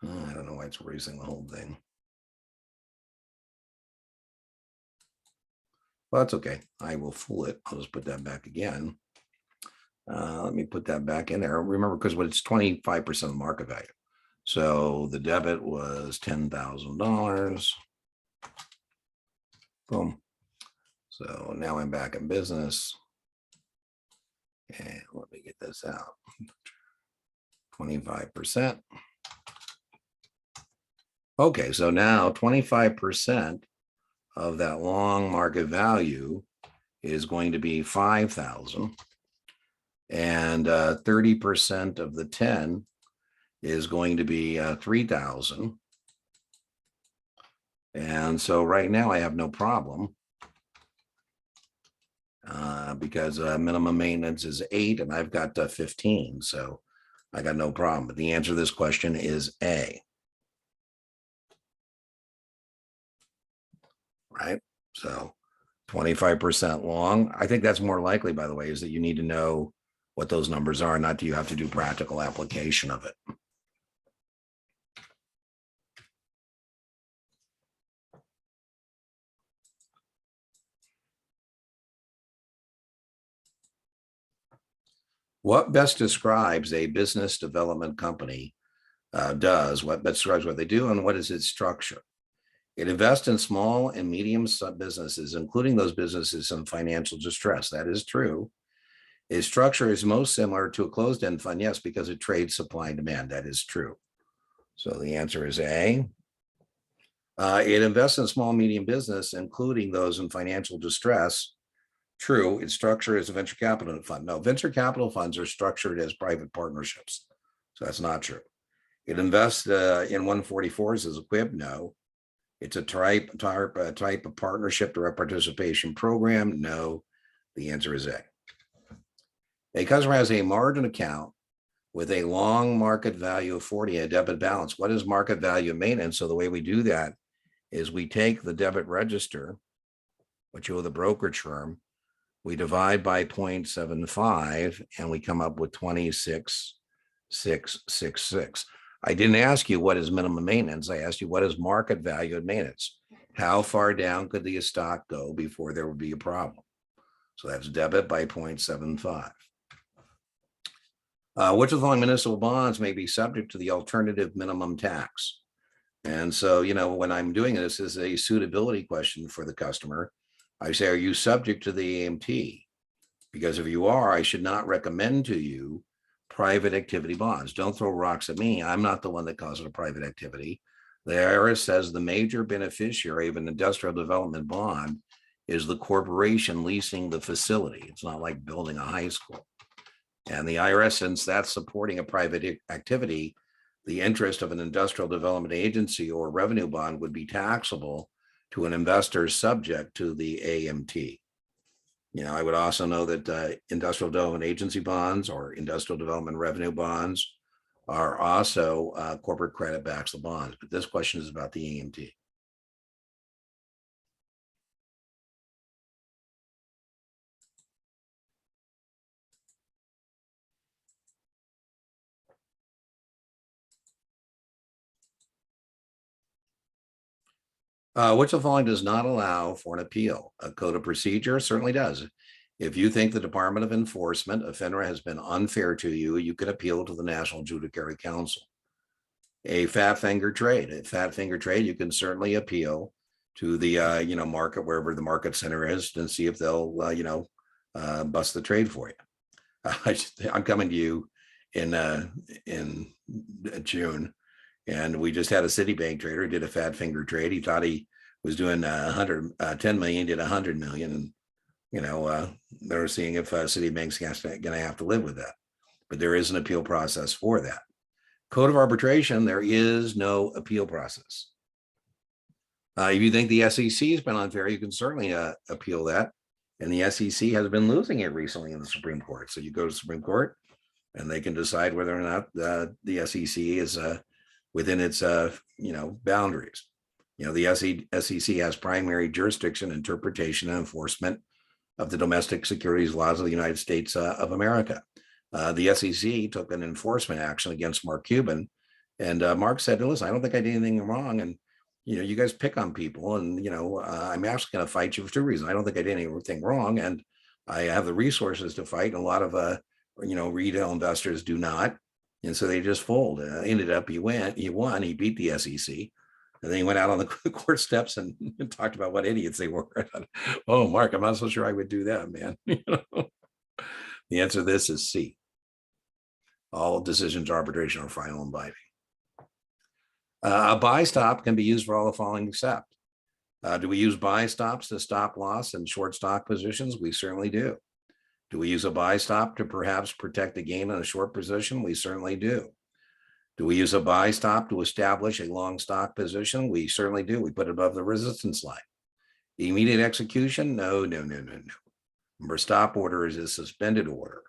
I don't know why it's erasing the whole thing. Well, that's okay. I will fool it. I'll just put that back again. Let me put that back in there. Remember, because it's 25% of market value. So the debit was $10,000. Boom. So now I'm back in business. And let me get this out. 25%. Okay, so now 25% of that long market value is going to be 5,000. And 30% of the 10 is going to be 3,000. And so right now I have no problem because minimum maintenance is 8 and I've got 15. So I got no problem. But the answer to this question is A. Right? So 25% long. I think that's more likely, by the way, is that you need to know what those numbers are, not do you have to do practical application of it. What best describes a business development company does, what describes what they do, and what is its structure. It invests in small and medium businesses, including those businesses in financial distress. That is true. Its structure is most similar to a closed-end fund, yes, because it trades supply and demand. That is true. So the answer is A. It invests in small and medium business, including those in financial distress. True. Its structure is a venture capital fund. No, venture capital funds are structured as private partnerships. So that's not true. It invests in 144s as a QIB. No. It's a type of partnership direct participation program. No. The answer is A. A customer has a margin account with a long market value of 40, a debit balance. What is market value maintenance? So the way we do that is we take the debit register, which you owe the brokerage firm, we divide by 0.75, and we come up with 26,666. I didn't ask you what is minimum maintenance. I asked you what is market value at maintenance. How far down could the stock go before there would be a problem? So that's debit by 0.75. Which of the following municipal bonds may be subject to the alternative minimum tax? And so, when I'm doing this is a suitability question for the customer. I say, are you subject to the AMT? Because if you are, I should not recommend to you private activity bonds. Don't throw rocks at me. I'm not the one that causes a private activity. The IRS says the major beneficiary of an industrial development bond is the corporation leasing the facility. It's not like building a high school. And the IRS, since that's supporting a private activity, the interest of an industrial development agency or revenue bond would be taxable to an investor subject to the AMT. I would also know that industrial development agency bonds or industrial development revenue bonds are also corporate credit backs the bonds. But this question is about the AMT. Which of the following does not allow for an appeal? A code of procedure certainly does. If you think the Department of Enforcement of FINRA has been unfair to you, you can appeal to the National Judiciary Council. A fat finger trade. A fat finger trade, you can certainly appeal to the market, wherever the market center is, and see if they'll bust the trade for you. I'm coming to you in June. And we just had a Citibank trader who did a fat finger trade. He thought he was doing 10 million, did 100 million. And, they're seeing if Citibank's going to have to live with that. But there is an appeal process for that. Code of arbitration, there is no appeal process. If you think the SEC has been unfair, you can certainly appeal that. And the SEC has been losing it recently in the Supreme Court. So you go to the Supreme Court and they can decide whether or not the SEC is within its boundaries. The SEC has primary jurisdiction, interpretation, and enforcement of the domestic securities laws of the United States of America. The SEC took an enforcement action against Mark Cuban, and Mark said, listen, I don't think I did anything wrong, and you guys pick on people, and I'm actually going to fight you for two reasons. I don't think I did anything wrong, and I have the resources to fight. And a lot of retail investors do not. And so they just fold. Ended up, he won, he beat the SEC. And then he went out on the court steps and talked about what idiots they were. Oh, Mark, I'm not so sure I would do that, man. The answer to this is C. All decisions, arbitration, are final and binding. A buy stop can be used for all the following except. Do we use buy stops to stop loss in short stock positions? We certainly do. Do we use a buy stop to perhaps protect a gain in a short position? We certainly do. Do we use a buy stop to establish a long stock position? We certainly do. We put it above the resistance line. The immediate execution? No. Remember, stop order is a suspended order,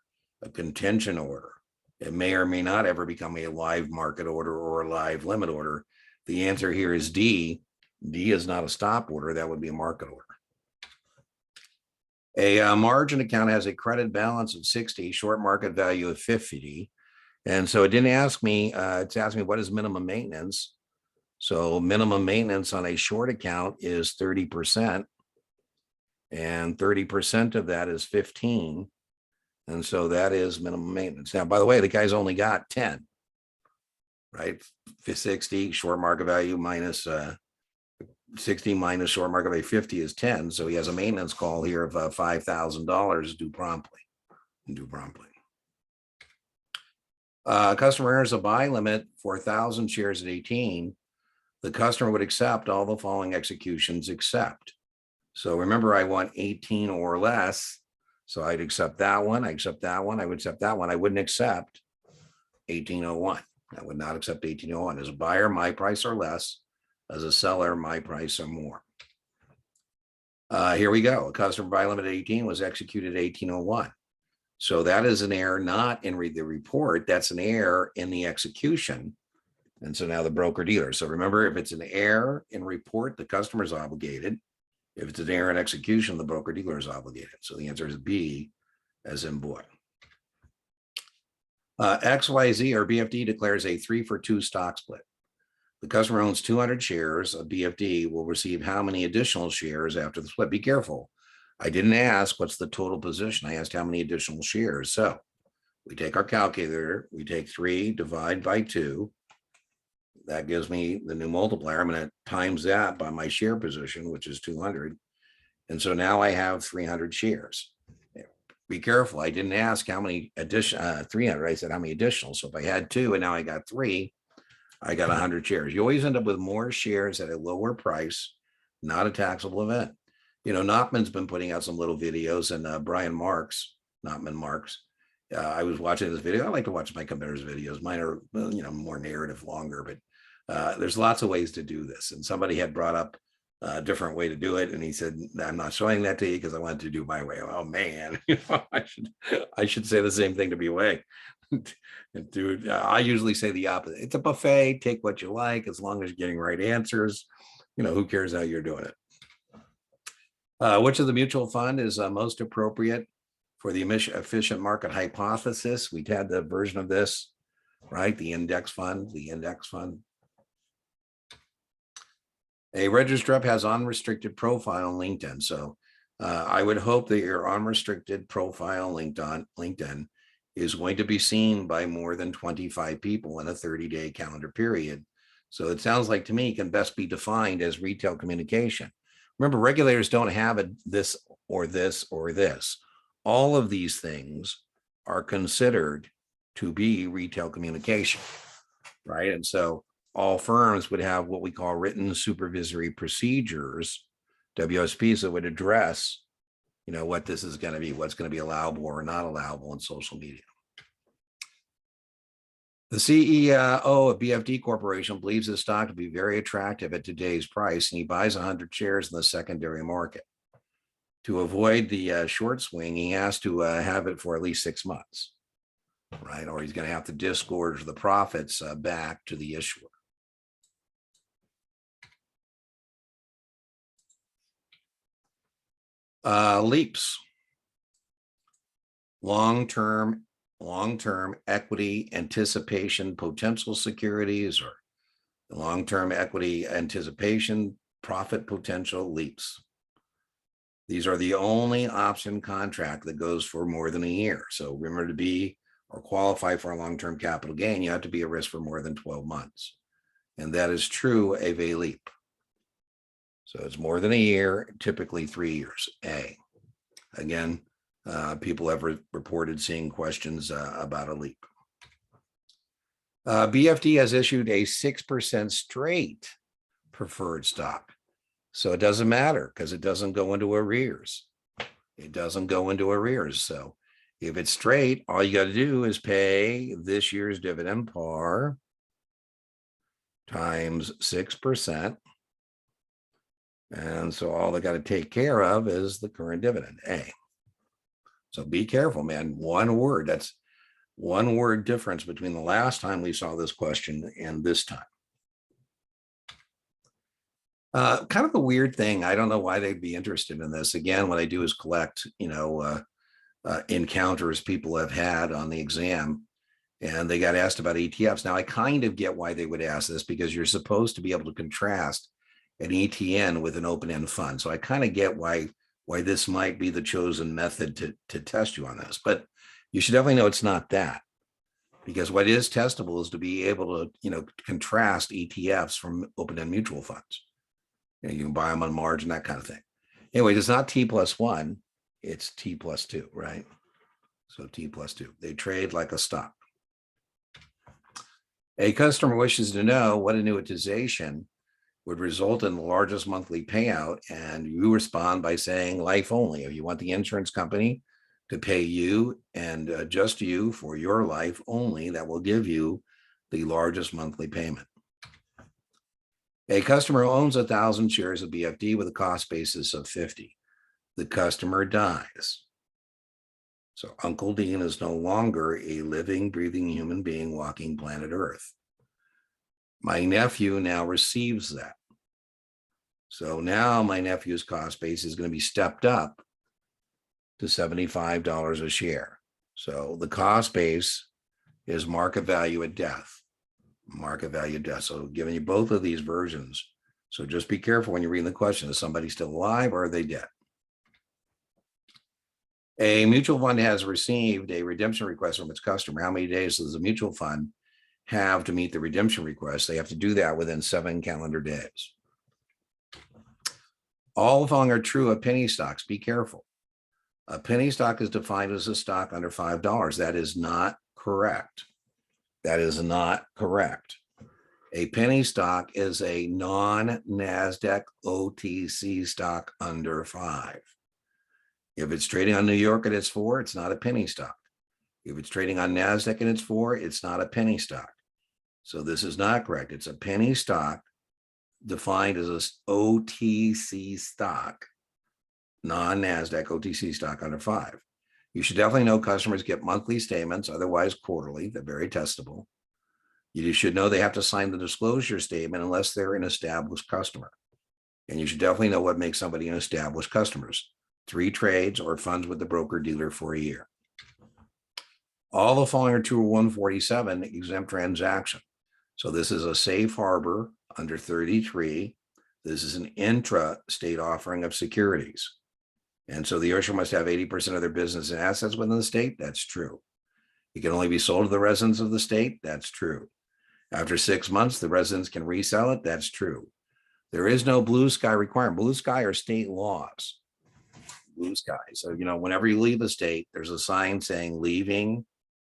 a contention order. It may or may not ever become a live market order or a live limit order. The answer here is D. D is not a stop order. That would be a market order. A margin account has a credit balance of 60, short market value of 50. And so it didn't ask me, it's asked me what is minimum maintenance. So minimum maintenance on a short account is 30%. And 30% of that is 15. And so that is minimum maintenance. Now, by the way, the guy's only got 10. right? 60 short market value minus 60 minus short market value 50 is 10. So he has a maintenance call here of $5,000 due promptly. Customer earns a buy limit for 1,000 shares at 18. The customer would accept all the following executions except. So remember, I want 18 or less. So I'd accept that one. I accept that one. I would accept that one. I wouldn't accept 1801. I would not accept 1801. As a buyer, my price or less. As a seller, my price or more. Here we go. A customer buy limit at 18 was executed at 1801. So that is an error not in the report. That's an error in the execution. And so now the broker dealer. So remember, if it's an error in report, the customer is obligated. If it's an error in execution, the broker dealer is obligated. So the answer is B, as in boy. XYZ or BFD declares a 3-for-2 stock split. The customer owns 200 shares of BFD, will receive how many additional shares after the split? Be careful. I didn't ask what's the total position. I asked how many additional shares. So we take our calculator, we take 3, divide by 2. That gives me the new multiplier. I'm going to times that by my share position, which is 200. And so now I have 300 shares. Be careful. I didn't ask how many additional 300. I said how many additional. So if I had 2 and now I got 3, I got 100 shares. You always end up with more shares at a lower price, not a taxable event. You know, Nachman's been putting out some little videos, and Brian Marks, Nachman Marks. I was watching this video. I like to watch my competitors' videos. Mine are, you know, more narrative, longer, but there's lots of ways to do this. And somebody had brought up a different way to do it, and he said, "I'm not showing that to you because I wanted to do my way." Oh man, you know, I should say the same thing to be way. Dude, I usually say the opposite. It's a buffet. Take what you like, as long as you're getting right answers. You know, who cares how you're doing it? Which of the mutual fund is most appropriate for the efficient market hypothesis? We had the version of this, right? The index fund, A registered rep has unrestricted profile on LinkedIn. So I would hope that your unrestricted profile linked on LinkedIn is going to be seen by more than 25 people in a 30-day calendar period. So it sounds like to me can best be defined as retail communication. Remember, regulators don't have this or this or this. All of these things are considered to be retail communication, right? And so all firms would have what we call written supervisory procedures, WSPs, that would address, you know, what this is going to be, what's going to be allowable or not allowable in social media. The CEO of BFD Corporation believes his stock to be very attractive at today's price, and he buys 100 shares in the secondary market. To avoid the short swing, he has to have it for at least 6 months, right? Or he's going to have to disgorge the profits back to the issuer. Leaps. Long-term equity anticipation potential securities, or long-term equity anticipation profit potential leaps. These are the only option contract that goes for more than a year. So remember, to be or qualify for a long-term capital gain, you have to be at risk for more than 12 months. And that is true of a leap. So it's more than a year, typically 3 years. A. Again, people have reported seeing questions about a leap. BFD has issued a 6% straight preferred stock. So it doesn't matter because it doesn't go into arrears. It doesn't go into arrears. So if it's straight, all you got to do is pay this year's dividend par times 6%. And so all they got to take care of is the current dividend, A. So be careful, man. One word, that's one word difference between the last time we saw this question and this time. Kind of a weird thing. I don't know why they'd be interested in this. Again, what I do is collect, you know, encounters people have had on the exam, and they got asked about ETFs. Now, I kind of get why they would ask this, because you're supposed to be able to contrast an ETN with an open-end fund. So I kind of get why this might be the chosen method to test you on this, but you should definitely know it's not that. Because what is testable is to be able to, contrast ETFs from open-end mutual funds. You can buy them on margin, that kind of thing. Anyway, it's not T+1, it's T+2, right? So T+2, they trade like a stock. A customer wishes to know what annuitization would result in the largest monthly payout, and you respond by saying life only. If you want the insurance company to pay you and just you for your life only, that will give you the largest monthly payment. A customer owns 1,000 shares of BFD with a cost basis of 50. The customer dies. So Uncle Dean is no longer a living, breathing human being walking planet Earth. My nephew now receives that. So now my nephew's cost base is going to be stepped up to $75 a share. So the cost base is market value at death. Market value at death. So giving you both of these versions. So just be careful when you're reading the question. Is somebody still alive or are they dead? A mutual fund has received a redemption request from its customer. How many days does the mutual fund have to meet the redemption request? They have to do that within 7 calendar days. All the following are true of penny stocks. Be careful. A penny stock is defined as a stock under $5. That is not correct. That is not correct. A penny stock is a non-NASDAQ OTC stock under 5. If it's trading on New York and it's 4, it's not a penny stock. If it's trading on NASDAQ and it's 4, it's not a penny stock. So this is not correct. It's a penny stock defined as an OTC stock, non-NASDAQ OTC stock under 5. You should definitely know customers get monthly statements, otherwise quarterly. They're very testable. You should know they have to sign the disclosure statement unless they're an established customer. And you should definitely know what makes somebody an established customer. 3 trades or funds with the broker dealer for a year. All the following are true of 147 exempt transaction. So this is a safe harbor under 33. This is an intra-state offering of securities. And so the issuer must have 80% of their business and assets within the state. That's true. It can only be sold to the residents of the state. That's true. After 6 months, the residents can resell it. That's true. There is no blue sky requirement. Blue sky are state laws. Blue sky. So, whenever you leave the state, there's a sign saying leaving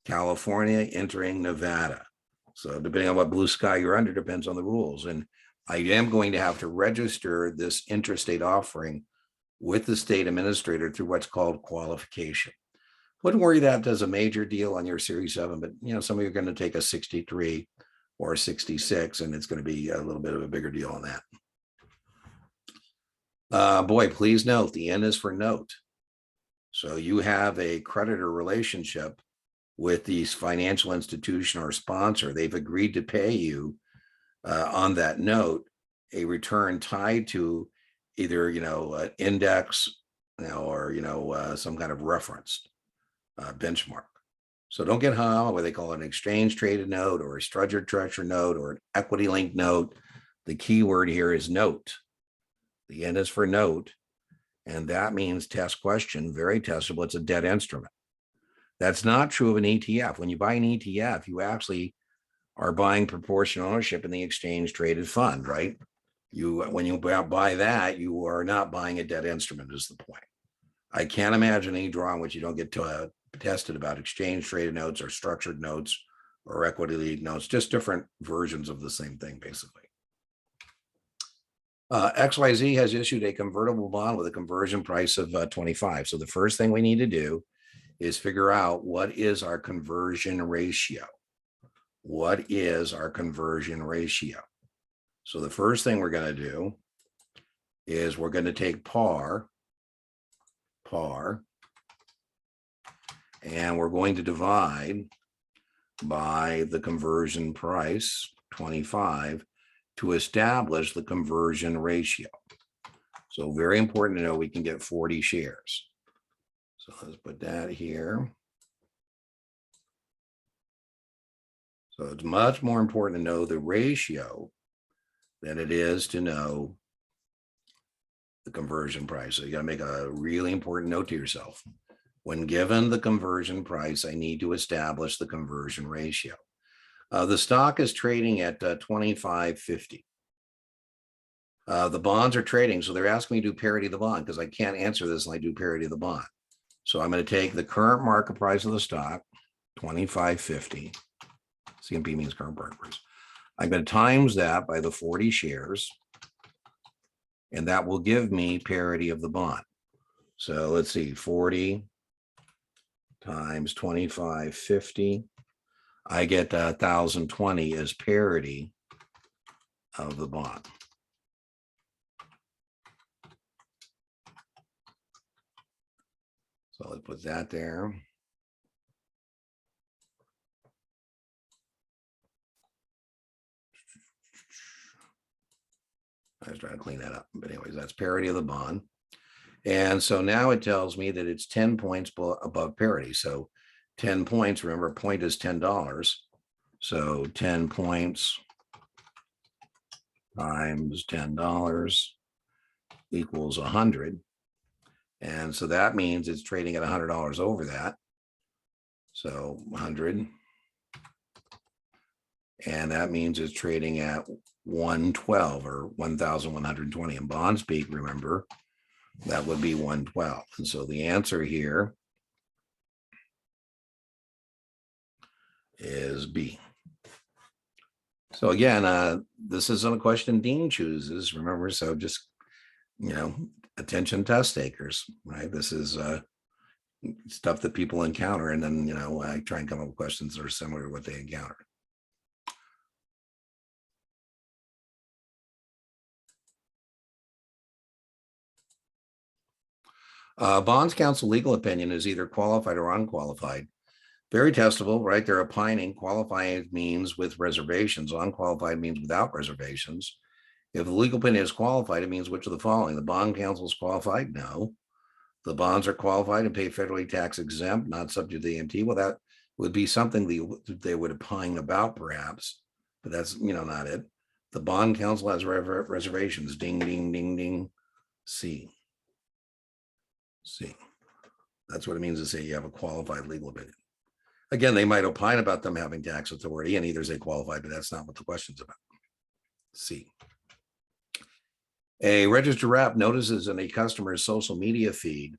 California, entering Nevada. So depending on what blue sky you're under depends on the rules. And I am going to have to register this interstate offering with the state administrator through what's called qualification. Wouldn't worry that does a major deal on your Series 7, but some of you are going to take a 63 or a 66, and it's going to be a little bit of a bigger deal on that. Boy, please note the N is for note. So you have a creditor relationship with these financial institution or sponsor. They've agreed to pay you on that note a return tied to either an index or some kind of reference benchmark. So don't get hung on what they call an exchange traded note or a structured treasury note or an equity linked note. The key word here is note. The N is for note, and that means test question, very testable. It's a debt instrument. That's not true of an ETF. When you buy an ETF, you actually are buying proportional ownership in the exchange traded fund, right? When you buy that, you are not buying a debt instrument is the point. I can't imagine any draw in which you don't get tested about exchange traded notes or structured notes or equity linked notes, just different versions of the same thing, basically. XYZ has issued a convertible bond with a conversion price of 25. So the first thing we need to do is figure out what is our conversion ratio. What is our conversion ratio? So the first thing we're going to do is we're going to take par, and we're going to divide by the conversion price, 25, to establish the conversion ratio. So very important to know we can get 40 shares. So let's put that here. So it's much more important to know the ratio than it is to know the conversion price. So you got to make a really important note to yourself. When given the conversion price, I need to establish the conversion ratio. The stock is trading at 25.50. The bonds are trading, so they're asking me to do parity of the bond because I can't answer this unless I do parity of the bond. So I'm going to take the current market price of the stock, 25.50. CMP means current market price. I'm going to times that by the 40 shares, and that will give me parity of the bond. So let's see, 40 times 25.50. I get 1,020 as parity of the bond. So let's put that there. I was trying to clean that up. But anyways, that's parity of the bond. And so now it tells me that it's 10 points above parity. So 10 points, remember, a point is $10. So 10 points times $10 equals 100. And so that means it's trading at $100 over that. So 100. And that means it's trading at 112 or 1,120. In bond speak, remember, that would be 112. And so the answer here is B. So again, this isn't a question Dean chooses, remember, so just, attention test takers, right? This is stuff that people encounter, and then, I try and come up with questions that are similar to what they encounter. Bonds counsel legal opinion is either qualified or unqualified. Very testable, right? They're opining. Qualified means with reservations. Unqualified means without reservations. If the legal opinion is qualified, it means which of the following? The bond counsel is qualified? No. The bonds are qualified and pay federally tax exempt, not subject to the AMT. Well, that would be something they would opine about, perhaps, but that's, not it. The bond counsel has reservations. Ding, ding, ding, ding. C. That's what it means to say you have a qualified legal opinion. Again, they might opine about them having tax authority and either say qualified, but that's not what the question's about. C. A registered rep notices in a customer's social media feed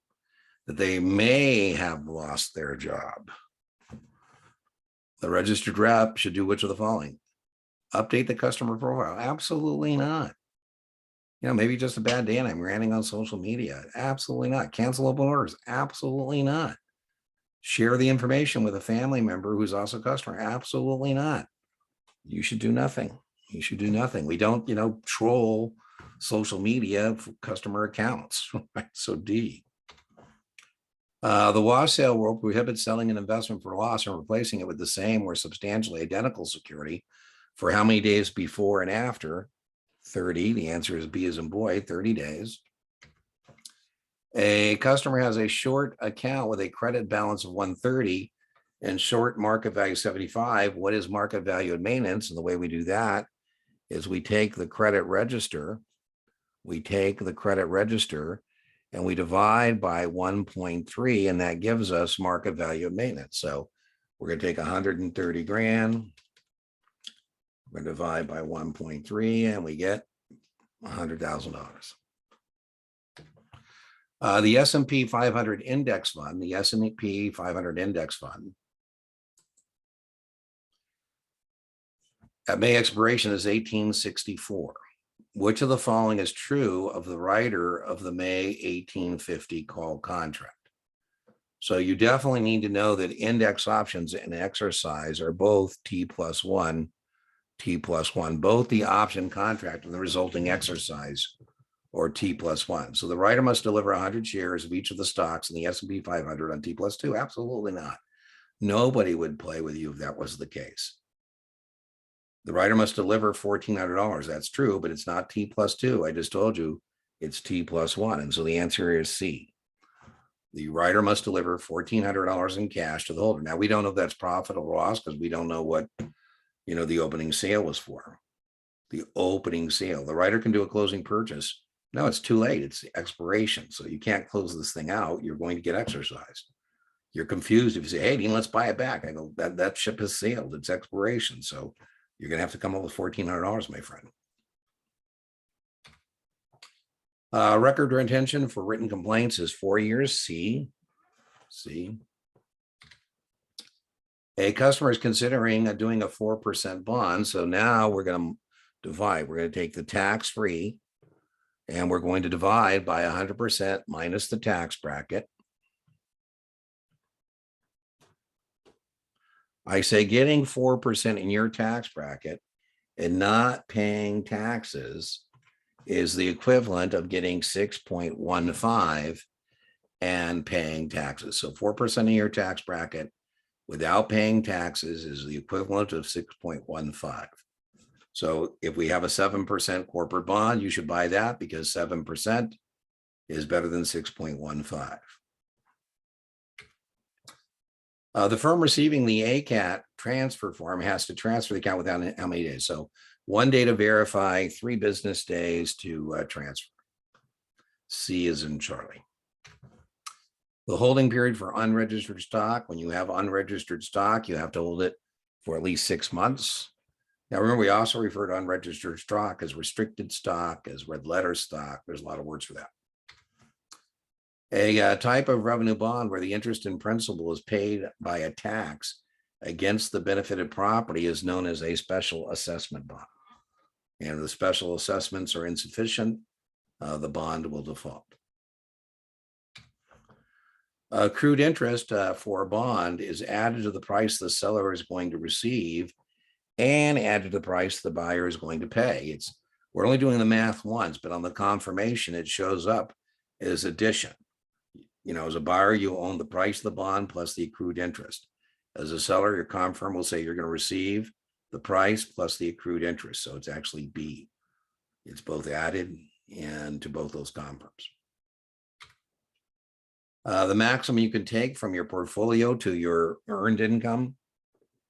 that they may have lost their job. The registered rep should do which of the following? Update the customer profile? Absolutely not. Maybe just a bad day and I'm ranting on social media. Absolutely not. Cancel open orders? Absolutely not. Share the information with a family member who's also a customer? Absolutely not. You should do nothing. You should do nothing. We don't, troll social media for customer accounts. Right? So D. The wash sale rule prohibits selling an investment for loss and replacing it with the same or substantially identical security for how many days before and after? 30. The answer is B as in boy, 30 days. A customer has a short account with a credit balance of 130 and short market value 75. What is market value at maintenance? And the way we do that is we take the credit register, and we divide by 1.3, and that gives us market value at maintenance. So we're going to take 130 grand. We're going to divide by 1.3 and we get $100,000. The S&P 500 index fund, at May expiration is 1864. Which of the following is true of the writer of the May 1850 call contract? So you definitely need to know that index options and exercise are both T+1, both the option contract and the resulting exercise, or T+1. So the writer must deliver 100 shares of each of the stocks in the S&P 500 on T+2. Absolutely not. Nobody would play with you if that was the case. The writer must deliver $1,400. That's true, but it's not T+2. I just told you it's T+1. And so the answer is C. The writer must deliver $1,400 in cash to the holder. Now, we don't know if that's profit or loss because we don't know what, the opening sale was for. The opening sale. The writer can do a closing purchase. No, it's too late. It's the expiration. So you can't close this thing out. You're going to get exercised. You're confused if you say, hey, Dean, let's buy it back. I go, that ship has sailed. It's expiration. So you're going to have to come up with $1,400, my friend. Record retention for written complaints is 4 years. C. A customer is considering doing a 4% bond. So now we're going to divide. We're going to take the tax-free and we're going to divide by 100% minus the tax bracket. I say getting 4% in your tax bracket and not paying taxes is the equivalent of getting 6.15 and paying taxes. So 4% of your tax bracket without paying taxes is the equivalent of 6.15. So if we have a 7% corporate bond, you should buy that because 7% is better than 6.15. The firm receiving the ACAT transfer form has to transfer the account within how many days? So 1 day to verify, 3 business days to transfer. C is in Charlie. The holding period for unregistered stock. When you have unregistered stock, you have to hold it for at least 6 months. Now, remember, we also refer to unregistered stock as restricted stock, as red letter stock. There's a lot of words for that. A type of revenue bond where the interest and principal is paid by a tax against the benefited property is known as a special assessment bond. And if the special assessments are insufficient, the bond will default. Accrued interest for a bond is added to the price the seller is going to receive and added to the price the buyer is going to pay. We're only doing the math once, but on the confirmation, it shows up as addition. You know, as a buyer, you own the price of the bond plus the accrued interest. As a seller, your confirm will say you're going to receive the price plus the accrued interest. So it's actually B. It's both added and to both those confirms. The maximum you can take from your portfolio to your earned income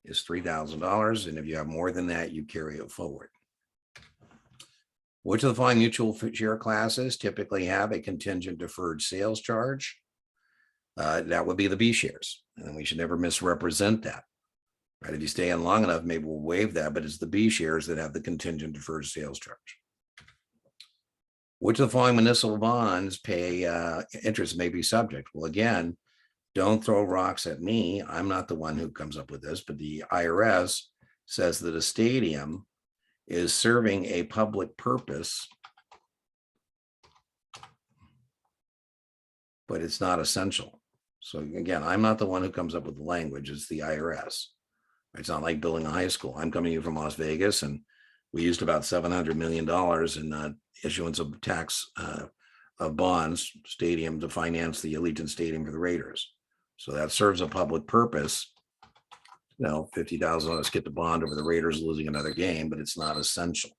is $3,000. And if you have more than that, you carry it forward. Which of the following mutual share classes typically have a contingent deferred sales charge? That would be the B shares. And we should never misrepresent that. Right? If you stay in long enough, maybe we'll waive that, but it's the B shares that have the contingent deferred sales charge. Which of the following municipal bonds pay interest may be subject? Well, again, don't throw rocks at me. I'm not the one who comes up with this, but the IRS says that a stadium is serving a public purpose, but it's not essential. So again, I'm not the one who comes up with the language. It's the IRS. It's not like building a high school. I'm coming to you from Las Vegas, and we used about $700 million in issuance of tax of bonds stadium to finance the Allegiant Stadium for the Raiders. So that serves a public purpose. You know, $50,000 get the bond over the Raiders losing another game, but it's not essential.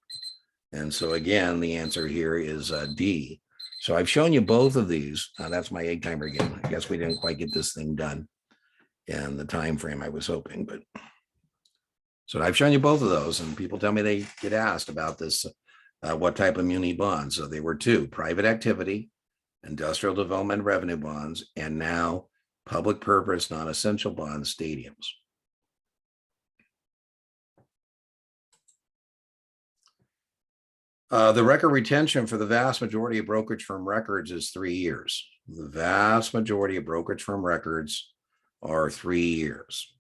And so again, the answer here is D. So I've shown you both of these. That's my 8 timer again. I guess we didn't quite get this thing done in the time frame I was hoping, but so I've shown you both of those, and people tell me they get asked about this, what type of muni bonds. So they were 2: private activity, industrial development revenue bonds, and now public purpose, non-essential bonds, stadiums. The record retention for the vast majority of brokerage firm records is 3 years. The vast majority of brokerage firm records are 3 years.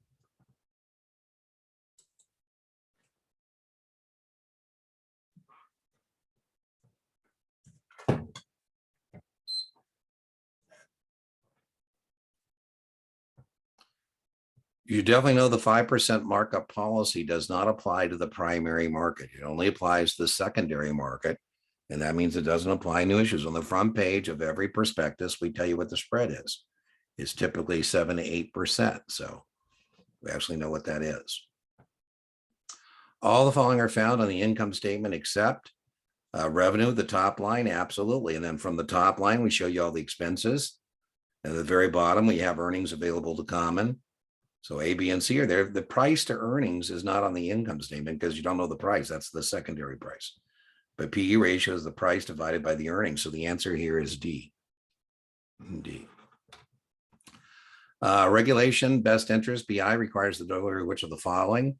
You definitely know the 5% markup policy does not apply to the primary market. It only applies to the secondary market. And that means it doesn't apply new issues. On the front page of every prospectus, we tell you what the spread is. It's typically 7 to 8%. So we actually know what that is. All the following are found on the income statement except revenue, the top line, absolutely. And then from the top line, we show you all the expenses. And at the very bottom, we have earnings available to common. So A, B, and C are there. The price to earnings is not on the income statement because you don't know the price. That's the secondary price. But PE ratio is the price divided by the earnings. So the answer here is D. D. Regulation, best interest, BI requires the delivery of which of the following?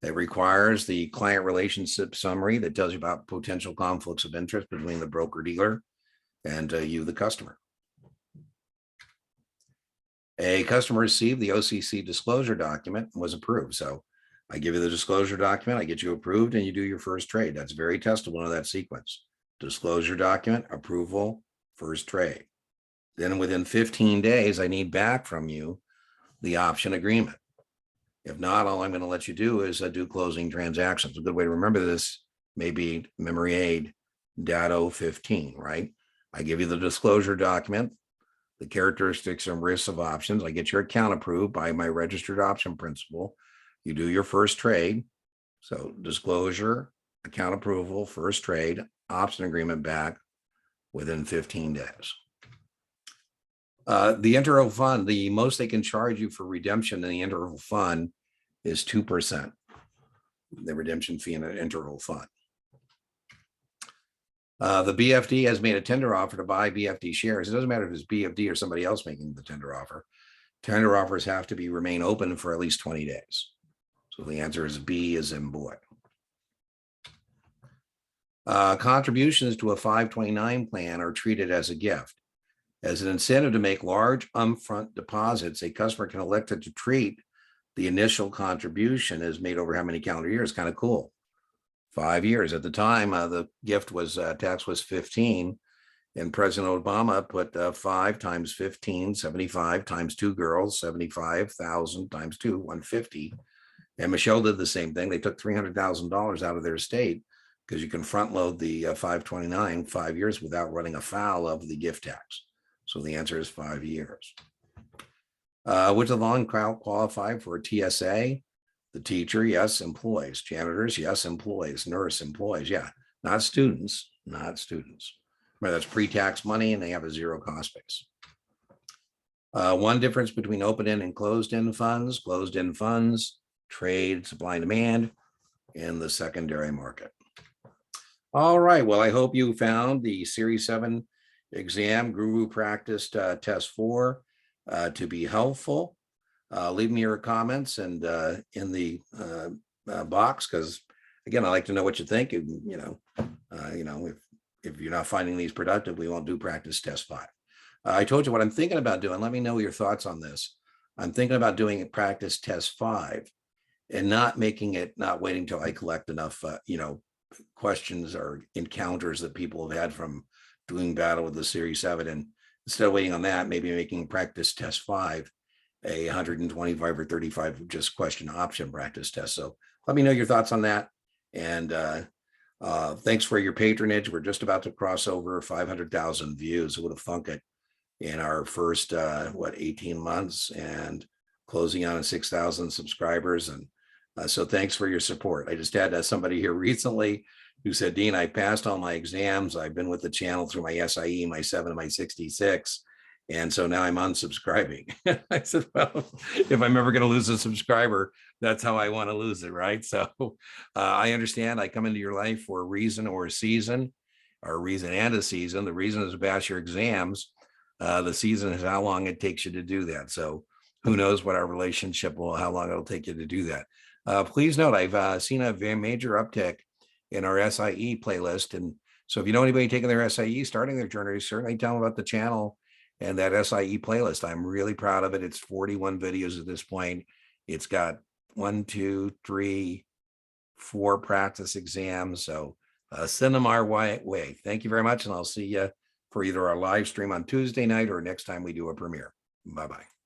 It requires the client relationship summary that tells you about potential conflicts of interest between the broker dealer and you, the customer. A customer received the OCC disclosure document and was approved. So I give you the disclosure document, I get you approved, and you do your first trade. That's very testable in that sequence. Disclosure document, approval, first trade. Then within 15 days, I need back from you the option agreement. If not, all I'm going to let you do is do closing transactions. A good way to remember this may be memory aid data 15, right? I give you the disclosure document, the characteristics and risks of options. I get your account approved by my registered option principal. You do your first trade. So disclosure, account approval, first trade, option agreement back within 15 days. The interval fund, the most they can charge you for redemption in the interval fund is 2%. The redemption fee in an interval fund. The BFD has made a tender offer to buy BFD shares. It doesn't matter if it's BFD or somebody else making the tender offer. Tender offers have to be remain open for at least 20 days. So the answer is B, as in boy. Contributions to a 529 plan are treated as a gift. As an incentive to make large upfront deposits, a customer can elect to treat the initial contribution as made over how many calendar years? Kind of cool. 5 years. At the time, the gift was tax was 15, and President Obama put 5 times 15, 75 times 2 girls, 75,000 times 2, 150. And Michelle did the same thing. They took $300,000 out of their estate because you can front load the 529 5 years without running afoul of the gift tax. So the answer is 5 years. Which of the long qualify for a TSA? The teacher, yes. Employees. Janitors, yes. Employees. Nurse, employees, yeah. Not students, not students. Remember, that's pre-tax money and they have a zero cost base. One difference between open-end and closed-end funds. Closed-end funds trade supply and demand in the secondary market. All right, well, I hope you found the Series 7 exam Guru Practice Test 4 to be helpful. Leave me your comments and in the box, because again, I like to know what you think. And, if you're not finding these productive, we won't do practice test 5. I told you what I'm thinking about doing. Let me know your thoughts on this. I'm thinking about doing a practice test 5 and not waiting till I collect enough, questions or encounters that people have had from doing battle with the Series 7. And instead of waiting on that, maybe making practice test 5 a 125 or 35 just question option practice test. So let me know your thoughts on that. And thanks for your patronage. We're just about to cross over 500,000 views. What a thunk it in our first, 18 months and closing on 6,000 subscribers. And so thanks for your support. I just had somebody here recently who said, Dean, I passed all my exams. I've been with the channel through my SIE, my 7 and my 66. And so now I'm unsubscribing. I said, well, if I'm ever going to lose a subscriber, that's how I want to lose it, right? So I understand I come into your life for a reason or a season, or a reason and a season. The reason is to pass your exams. The season is how long it takes you to do that. So who knows what our relationship will, how long it'll take you to do that. Please note, I've seen a very major uptick in our SIE playlist. And so if you know anybody taking their SIE, starting their journey, certainly tell them about the channel and that SIE playlist. I'm really proud of it. It's 41 videos at this point. It's got 1, 2, 3, 4 practice exams. So send them our way. Thank you very much. And I'll see you for either our live stream on Tuesday night or next time we do a premiere. Bye-bye.